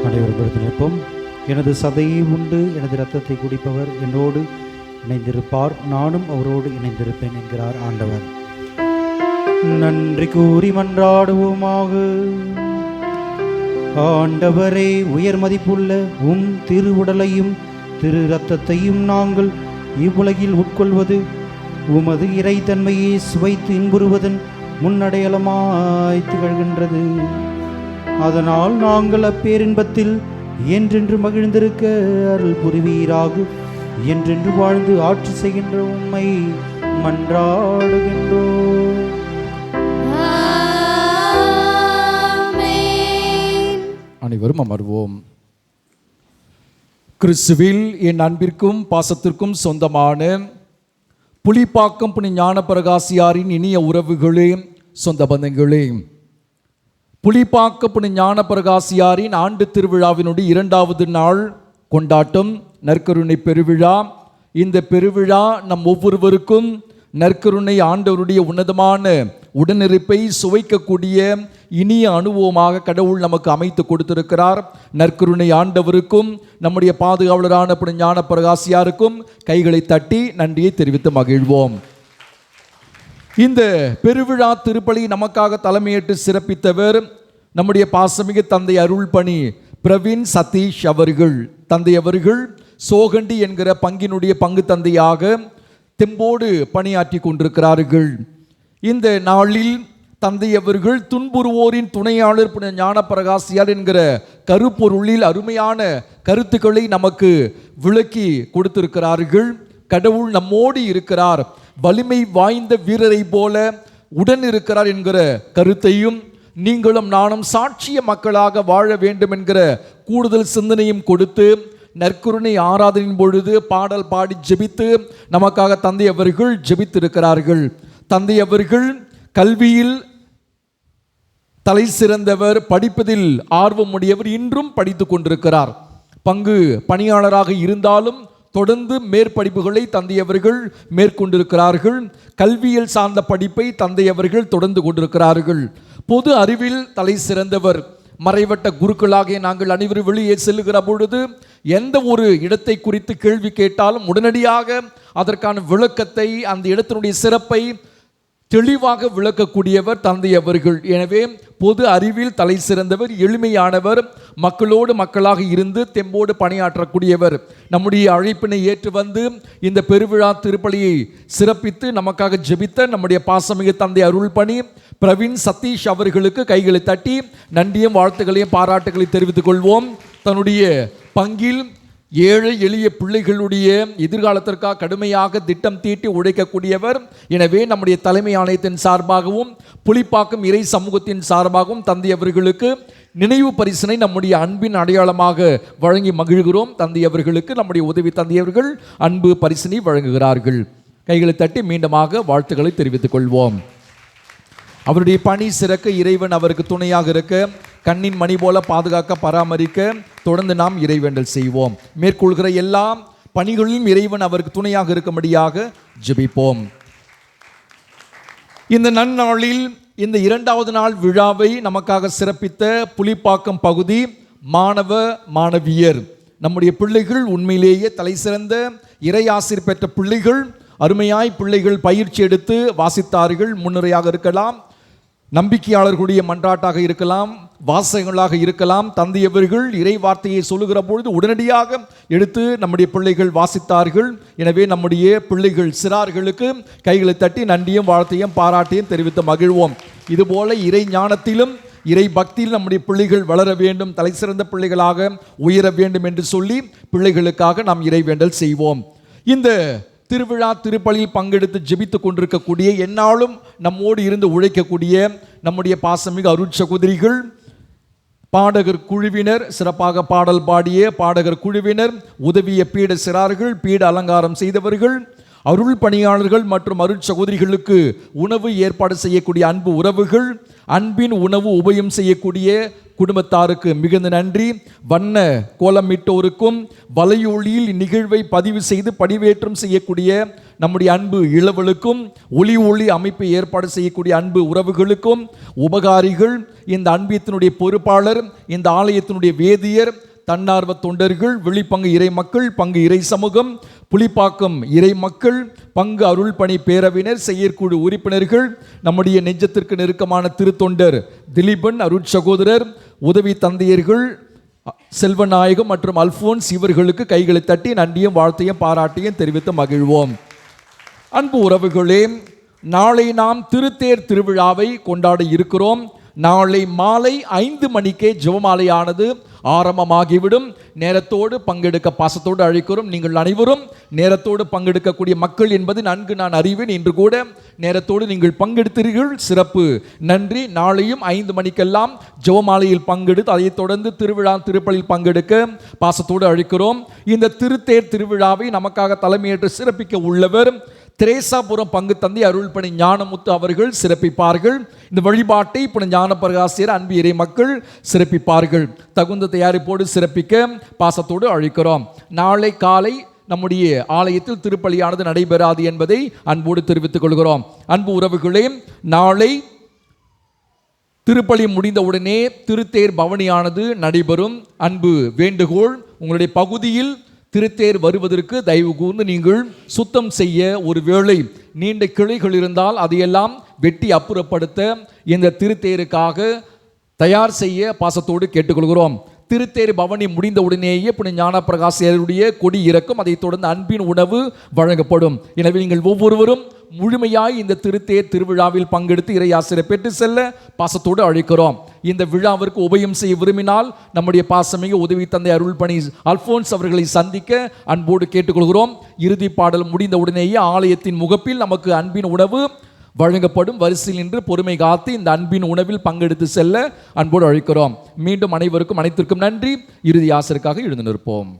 அனைவரும் நிற்போம். எனது சதையை உண்டு எனது இரத்தத்தை குடிப்பவர் என்னோடு இணைந்திருப்பார், நானும் அவரோடு இணைந்திருப்பேன் என்கிறார் ஆண்டவர். நன்றி கூறி மன்றாடுவோமாக. ஆண்டவரே, உயர் மதிப்புள்ள உம் திருவுடலையும் திரு இரத்தத்தையும் நாங்கள் இவ்வுலகில் உட்கொள்வது உமது இறைத்தன்மையை சுவைத்து இன்புறுவதன் முன்னடையாளமாய் திகழ்கின்றது. அதனால் நாங்கள் அப்பேரின்பத்தில் என்றென்று மகிழ்ந்திருக்க அருள் புரிவீராக. என்றென்று வாழ்ந்து ஆட்சி செய்கின்ற உம்மை மன்றாடுகின்றோம். அனைவரும் அமர்வோம். கிறிஸ்துவில் என் அன்பிற்கும் பாசத்திற்கும் சொந்தமான புலிப்பாக்கம் புனி ஞானப்பிரகாசியாரின் இனிய உறவுகளே, சொந்த பந்தங்களே, புலிப்பாக்க புனி ஞானப்பிரகாசியாரின் ஆண்டு திருவிழாவினுடைய 2வது நாள் கொண்டாட்டம் நற்கருணை பெருவிழா. இந்த பெருவிழா நம் ஒவ்வொருவருக்கும் நற்கருணை ஆண்டவருடைய உன்னதமான உடனிருப்பை சுவைக்கக்கூடிய இனிய அனுபவமாக கடவுள் நமக்கு அமைத்து கொடுத்திருக்கிறார். நற்கருணை ஆண்டவருக்கும் நம்முடைய பாதுகாவலரான புனி ஞானப்பிரகாசியாருக்கும் கைகளை தட்டி நன்றியை தெரிவித்து மகிழ்வோம். இந்த பெருவிழா திருப்பலி நமக்காக தலைமையேற்று சிறப்பித்தவர் நம்முடைய பாசமிகு தந்தை அருள்பணி பிரவீன் சதீஷ் அவர்கள். தந்தை அவர்கள் சோகண்டி என்கிற பங்கினுடைய பங்கு தந்தையாக தெம்போடு பணியாற்றி கொண்டிருக்கிறார்கள். இந்த நாளில் தந்தை அவர்கள் துன்புறுவோரின் துணையாளர் புனித ஞானப்பிரகாசியார் என்கிற கருப்பொருளில் அருமையான கருத்துக்களை நமக்கு விளக்கி கொடுத்திருக்கிறார்கள். கடவுள் நம்மோடு இருக்கிறார், வலிமை வாய்ந்த வீரரை போல உடன் இருக்கிறார் என்கிற கருத்தையும், நீங்களும் நானும் சாட்சிய மக்களாக வாழ வேண்டும் என்கிற கூடுதல் சிந்தனையும் கொடுத்து நற்கருணை ஆராதனையின் பொழுது பாடல் பாடி ஜெபித்து நமக்காக தந்தை அவர்கள் ஜெபித்திருக்கிறார்கள். தந்தை அவர்கள் கல்வியில் தலை சிறந்தவர், படிப்பதில் ஆர்வமுடையவர், இன்றும் படித்து கொண்டிருக்கிறார். பங்கு பணியாளராக இருந்தாலும் தொடர்ந்து மேற்படிப்புகளை தந்தையவர்கள் மேற்கொண்டிருக்கிறார்கள். கல்வியல் சார்ந்த படிப்பை தந்தையவர்கள் தொடர்ந்து கொண்டிருக்கிறார்கள். பொது அறிவில் தலை சிறந்தவர். மறைவட்ட குருக்களாகிய நாங்கள் அனைவரும் வெளியே செல்லுகிற பொழுது எந்த ஒரு இடத்தை குறித்து கேள்வி கேட்டாலும் உடனடியாக அதற்கான விளக்கத்தை, அந்த இடத்தினுடைய சிறப்பை தெளிவாக விளக்கக்கூடியவர் தந்தை அவர்கள். எனவே பொது அறிவில் தலை சிறந்தவர், எளிமையானவர், மக்களோடு மக்களாக இருந்து தெம்போடு பணியாற்றக்கூடியவர். நம்முடைய அழைப்பினை ஏற்று வந்து இந்த பெருவிழா திருப்பலியை சிறப்பித்து நமக்காக ஜெபித்த நம்முடைய பாசமிகு தந்தை அருள்பணி பிரவீன் சதீஷ் அவர்களுக்கு கைகளை தட்டி நன்றியும் வாழ்த்துக்களையும் பாராட்டுகளையும் தெரிவித்துக் கொள்வோம். தன்னுடைய பங்கில் ஏழை எளிய பிள்ளைகளுடைய எதிர்காலத்திற்காக கடுமையாக திட்டம் தீட்டி உழைக்கக்கூடியவர். எனவே நம்முடைய தலைமை ஆணையத்தின் சார்பாகவும் புலிப்பாக்கம் இறை சமூகத்தின் சார்பாகவும் தந்தை அவர்களுக்கு நினைவு பரிசினை நம்முடைய அன்பின் அடையாளமாக வழங்கி மகிழ்கிறோம். தந்தை அவர்களுக்கு நம்முடைய உதவி தந்தையவர்கள் அன்பு பரிசினை வழங்குகிறார்கள். கைகளை தட்டி மீண்டுமாக வாழ்த்துக்களை தெரிவித்துக் கொள்வோம். அவருடைய பணி சிறக்க, இறைவன் அவருக்கு துணையாக இருக்க, கண்ணின் மணி போல பாதுகாக்க, பராமரிக்க தொடர்ந்து நாம் இறைவேண்டல் செய்வோம். மேற்கொள்கிற எல்லா பணிகளிலும் இறைவன் அவருக்கு துணையாக இருக்கும்படியாக ஜெபிப்போம். இந்த நன்னாளில் இந்த 2வது நாள் விழாவை நமக்காக சிறப்பித்த புலிப்பாக்கம் பகுதி மாணவ மாணவியர், நம்முடைய பிள்ளைகள் உண்மையிலேயே தலை சிறந்த இறையாசிர் பெற்ற பிள்ளைகள். அருமையாய் பிள்ளைகள் பயிற்சி எடுத்து வாசித்தார்கள். முன்னுரையாக இருக்கலாம், நம்பிக்கையாளர்களுடைய மன்றாட்டாக இருக்கலாம், வாசகங்களாக இருக்கலாம். தந்தையவர்கள் இறை வார்த்தையை சொல்லுகிற பொழுது உடனடியாக எடுத்து நம்முடைய பிள்ளைகள் வாசித்தார்கள். எனவே நம்முடைய பிள்ளைகள் சிறார்களுக்கு கைகளை தட்டி நன்றியும் வாழ்த்தையும் பாராட்டியும் தெரிவித்து மகிழ்வோம். இதுபோல இறை ஞானத்திலும் இறை பக்தியில் நம்முடைய பிள்ளைகள் வளர வேண்டும், தலை சிறந்த பிள்ளைகளாக உயர வேண்டும் என்று சொல்லி பிள்ளைகளுக்காக நாம் இறைவேண்டல் செய்வோம். இந்த திருவிழா திருப்பலியில் பங்கெடுத்து ஜெபித்துக் கொண்டிருக்கக்கூடிய, என்னாலும் நம்மோடு இருந்து உழைக்கக்கூடிய நம்முடைய பாசமிகு அருட்சகோதரிகள், பாடகர் குழுவினர், சிறப்பாக பாடல் பாடிய பாடகர் குழுவினர், உதவிய பீட சிறார்கள், பீட அலங்காரம் செய்தவர்கள், அருள் பணியாளர்கள் மற்றும் அருட்சகோதரிகளுக்கு உணவு ஏற்பாடு செய்யக்கூடிய அன்பு உறவுகள், அன்பின் உணவு உபயம் செய்யக்கூடிய குடும்பத்தாருக்கு மிகுந்த நன்றி. வண்ண கோலமிட்டோருக்கும் வலையொலியில் இந்நிகழ்வை பதிவு செய்து பதிவேற்றம் செய்யக்கூடிய நம்முடைய அன்பு இளவலுக்கும், ஒளி அமைப்பை ஏற்பாடு செய்யக்கூடிய அன்பு உறவுகளுக்கும், உபகாரிகள், இந்த அன்பியத்தினுடைய பொறுப்பாளர், இந்த ஆலயத்தினுடைய வேதியர், தன்னார்வ தொண்டர்கள், வெளிப்பங்கு இறை மக்கள், பங்கு இறை சமூகம், புலிப்பாக்கம் இறை மக்கள், பங்கு அருள் பணி பேரவினர், செயற்குழு உறுப்பினர்கள், நம்முடைய நெஞ்சத்திற்கு நெருக்கமான திருத்தொண்டர் திலீபன், அருட்சகோதரர், உதவி தந்தையர்கள் செல்வநாயகம் மற்றும் அல்போன்ஸ் இவர்களுக்கு கைகளை தட்டி நன்றியும் வாழ்த்தையும் பாராட்டியும் தெரிவித்து மகிழ்வோம். அன்பு உறவுகளே, நாளை நாம் திருத்தேர் திருவிழாவை கொண்டாட இருக்கிறோம். நாளை மாலை 5 மணிக்கே ஜெபமாலையானது ஆரம்பமாகிவிடும். நேரத்தோடு பங்கெடுக்க பாசத்தோடு அழைக்கிறோம். நீங்கள் அனைவரும் நேரத்தோடு பங்கெடுக்கக்கூடிய மக்கள் என்பது நன்கு நான் அறிவேன். இன்று கூட நேரத்தோடு நீங்கள் பங்கெடுத்தீர்கள், சிறப்பு, நன்றி. நாளையும் 5 மணிக்கெல்லாம் ஜெபமாலையில் பங்கெடுத்து அதைத் தொடர்ந்து திருவிழா திருப்பலியில் பங்கெடுக்க பாசத்தோடு அழைக்கிறோம். இந்த திருத்தேர் திருவிழாவை நமக்காக தலைமையேற்று சிறப்பிக்க உள்ளவர் திரேசாபுரம் பங்கு தந்தை அருள்பணி ஞானமுத்து அவர்கள் சிறப்பிப்பார்கள். இந்த வழிபாட்டை புனித ஞான பிரகாசியர் அன்பு இறை மக்கள் சிறப்பிப்பார்கள். தகுந்த தயாரிப்போடு சிறப்பிக்க பாசத்தோடு அழைக்கிறோம். நாளை காலை நம்முடைய ஆலயத்தில் திருப்பலியானது நடைபெறாது என்பதை அன்போடு தெரிவித்துக் கொள்கிறோம். அன்பு உறவுகளே, நாளை திருப்பலி முடிந்தவுடனே திருத்தேர் பவனியானது நடைபெறும். அன்பு வேண்டுகோள், உங்களுடைய பகுதியில் திருத்தேர் வருவதற்கு தயவு கூர்ந்து நீங்கள் சுத்தம் செய்ய, ஒரு வேளை நீண்ட கிளைகள் இருந்தால் அதையெல்லாம் வெட்டி அப்புறப்படுத்த இந்த திருத்தேருக்காக தயார் செய்ய பாசத்தோடு கேட்டுக்கொள்கிறோம். திருத்தேர் பவனி முடிந்தவுடனேயே புனித ஞான பிரகாசியருடைய கொடி இறக்கும். அதைத் தொடர்ந்து அன்பின் உணவு வழங்கப்படும். எனவே நீங்கள் ஒவ்வொருவரும் முழுமையாய் இந்த திருத்தேர் திருவிழாவில் பங்கெடுத்து இறை ஆசிரியர் பெற்று செல்ல பாசத்தோடு அழைக்கிறோம். இந்த விழாவிற்கு உபயம் செய்ய விரும்பினால் நம்முடைய பாசமிகு உதவி தந்தை அருள்பணி அல்போன்ஸ் அவர்களை சந்திக்க அன்போடு கேட்டுக்கொள்கிறோம். இறுதி பாடல் முடிந்தவுடனேயே ஆலயத்தின் முகப்பில் நமக்கு அன்பின் உணவு வழங்கப்படும். வரிசையில் நின்று பொறுமை காத்து இந்த அன்பின் உணவில் பங்கெடுத்து செல்ல அன்போடு அழைக்கிறோம். மீண்டும் அனைவருக்கும் அனைத்திற்கும் நன்றி. இறுதி ஆசிரியருக்காக எழுந்து நிற்போம்.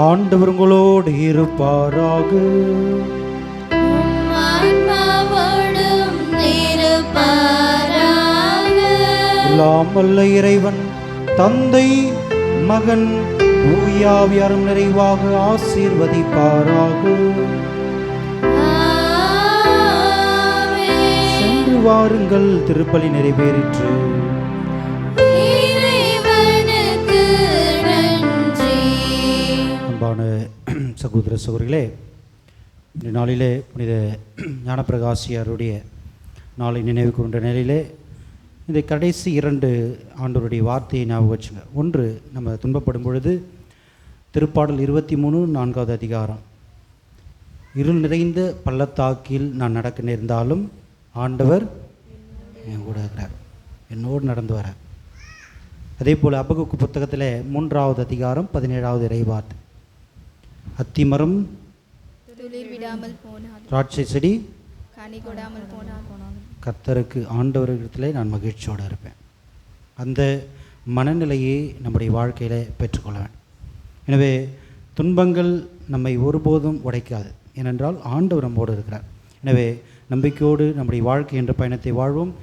ஆண்டவர் உங்களோடு இருப்பாராக. எல்லாம் வல்ல இறைவன் தந்தை, மகன், தூய ஆவியாரும் நிறைவாக ஆசீர்வதிப்பாராக. சென்று வாருங்கள், திருப்பலி நிறைவேறிற்று. அன்பான சகோதர சகோதரிகளே, இந்த நாளிலே புனித ஞானப்பிரகாசியாருடைய நாளை நினைவு கூர்ந்த நிலையிலே இந்த கடைசி 2 ஆண்டவருடைய வார்த்தையை ஞாபகம் வச்சுங்க. ஒன்று, நம்ம துன்பப்படும் பொழுது திருப்பாடல் 23 4வது அதிகாரம், இருள் நிறைந்த பள்ளத்தாக்கில் நான் நடக்க நேர்ந்தாலும் ஆண்டவர் என் கூட இருக்கிறார், என்னோடு நடந்து வர. அதே போல் அபகுக்கு புத்தகத்தில் 3வது அதிகாரம் 17வது இறைவார்த்தை, அத்திமரம் திராட்சை செடி கர்த்தருக்கு ஆண்டவரிடத்தில் நான் மகிழ்ச்சியோடு இருப்பேன். அந்த மனநிலையை நம்முடைய வாழ்க்கையில் பெற்றுக்கொள்ள வேண்டும். எனவே துன்பங்கள் நம்மை ஒருபோதும் உடைக்காது, ஏனென்றால் ஆண்டவர் நம்மோடு இருக்கிறார். எனவே நம்பிக்கையோடு நம்முடைய வாழ்க்கை என்ற பயணத்தை வாழ்வோம்.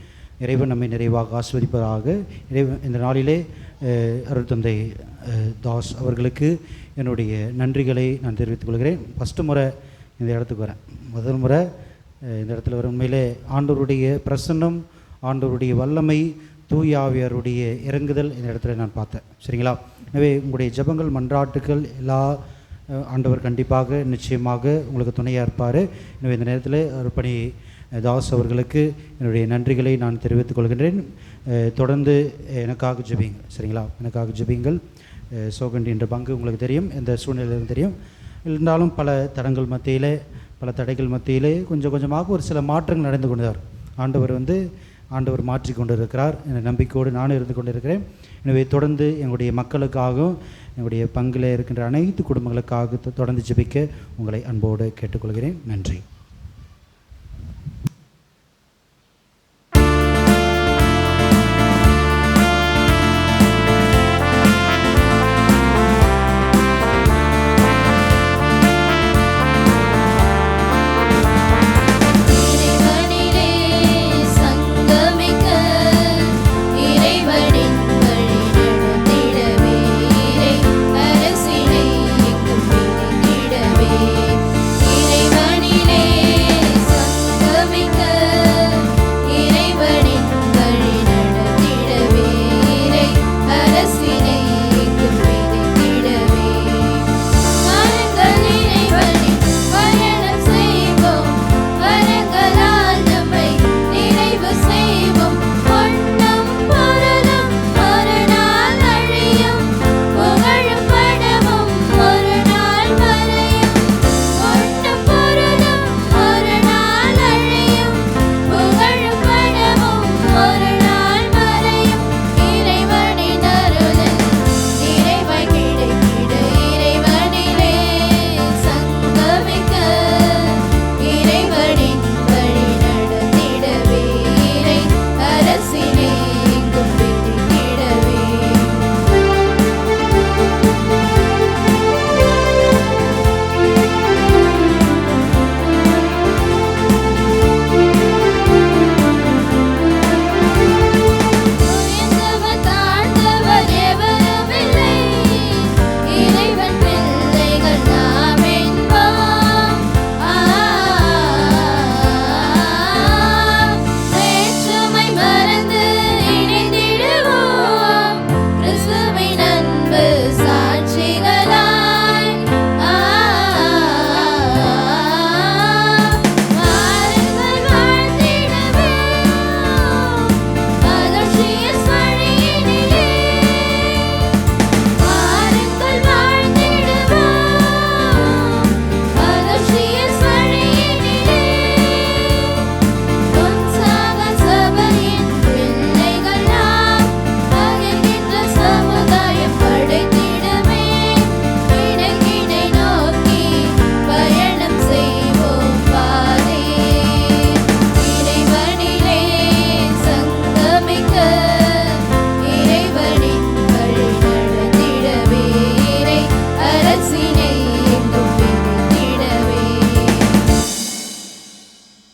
இறைவன் நம்மை நிறைவாக ஆஸ்வதிப்பதாக. இறைவன் இந்த நாளிலே அருள் தந்தை தாஸ் அவர்களுக்கு என்னுடைய நன்றிகளை நான் தெரிவித்துக் கொள்கிறேன். ஃபஸ்ட்டு முறை இந்த இடத்துக்கு வரேன், முதல் முறை இந்த இடத்துல வர. உண்மையிலே ஆண்டவருடைய பிரசன்னம், ஆண்டவருடைய வல்லமை, தூய ஆவியாருடைய இறங்குதல் இந்த இடத்துல நான் பார்த்தேன். சரிங்களா? எனவே உங்களுடைய ஜெபங்கள், மன்றாட்டுக்கள் எல்லா ஆண்டவர் கண்டிப்பாக நிச்சயமாக உங்களுக்கு துணையாக இருப்பார். எனவே இந்த நேரத்தில் அருள்பணி தாஸ் அவர்களுக்கு என்னுடைய நன்றிகளை நான் தெரிவித்துக் கொள்கின்றேன். தொடர்ந்து எனக்காக ஜெபிங்க. சரிங்களா? எனக்காக ஜெபிங்கள். சோகண்டி என்ற பங்கு உங்களுக்கு தெரியும், எந்த சூழ்நிலையிலும் தெரியும். இருந்தாலும் பல தடங்கள் மத்தியிலே, பல தடைகள் மத்தியிலே கொஞ்சம் கொஞ்சமாக ஒரு சில மாற்றங்கள் நடந்து கொண்டார். ஆண்டவர் மாற்றி கொண்டு இருக்கிறார் என்ற நம்பிக்கையோடு நானும் இருந்து கொண்டு இருக்கிறேன். எனவே தொடர்ந்து எங்களுடைய மக்களுக்காகவும் எங்களுடைய பங்கில் இருக்கின்ற அனைத்து குடும்பங்களுக்காக தொடர்ந்து ஜெபிக்க உங்களை அன்போடு கேட்டுக்கொள்கிறேன். நன்றி.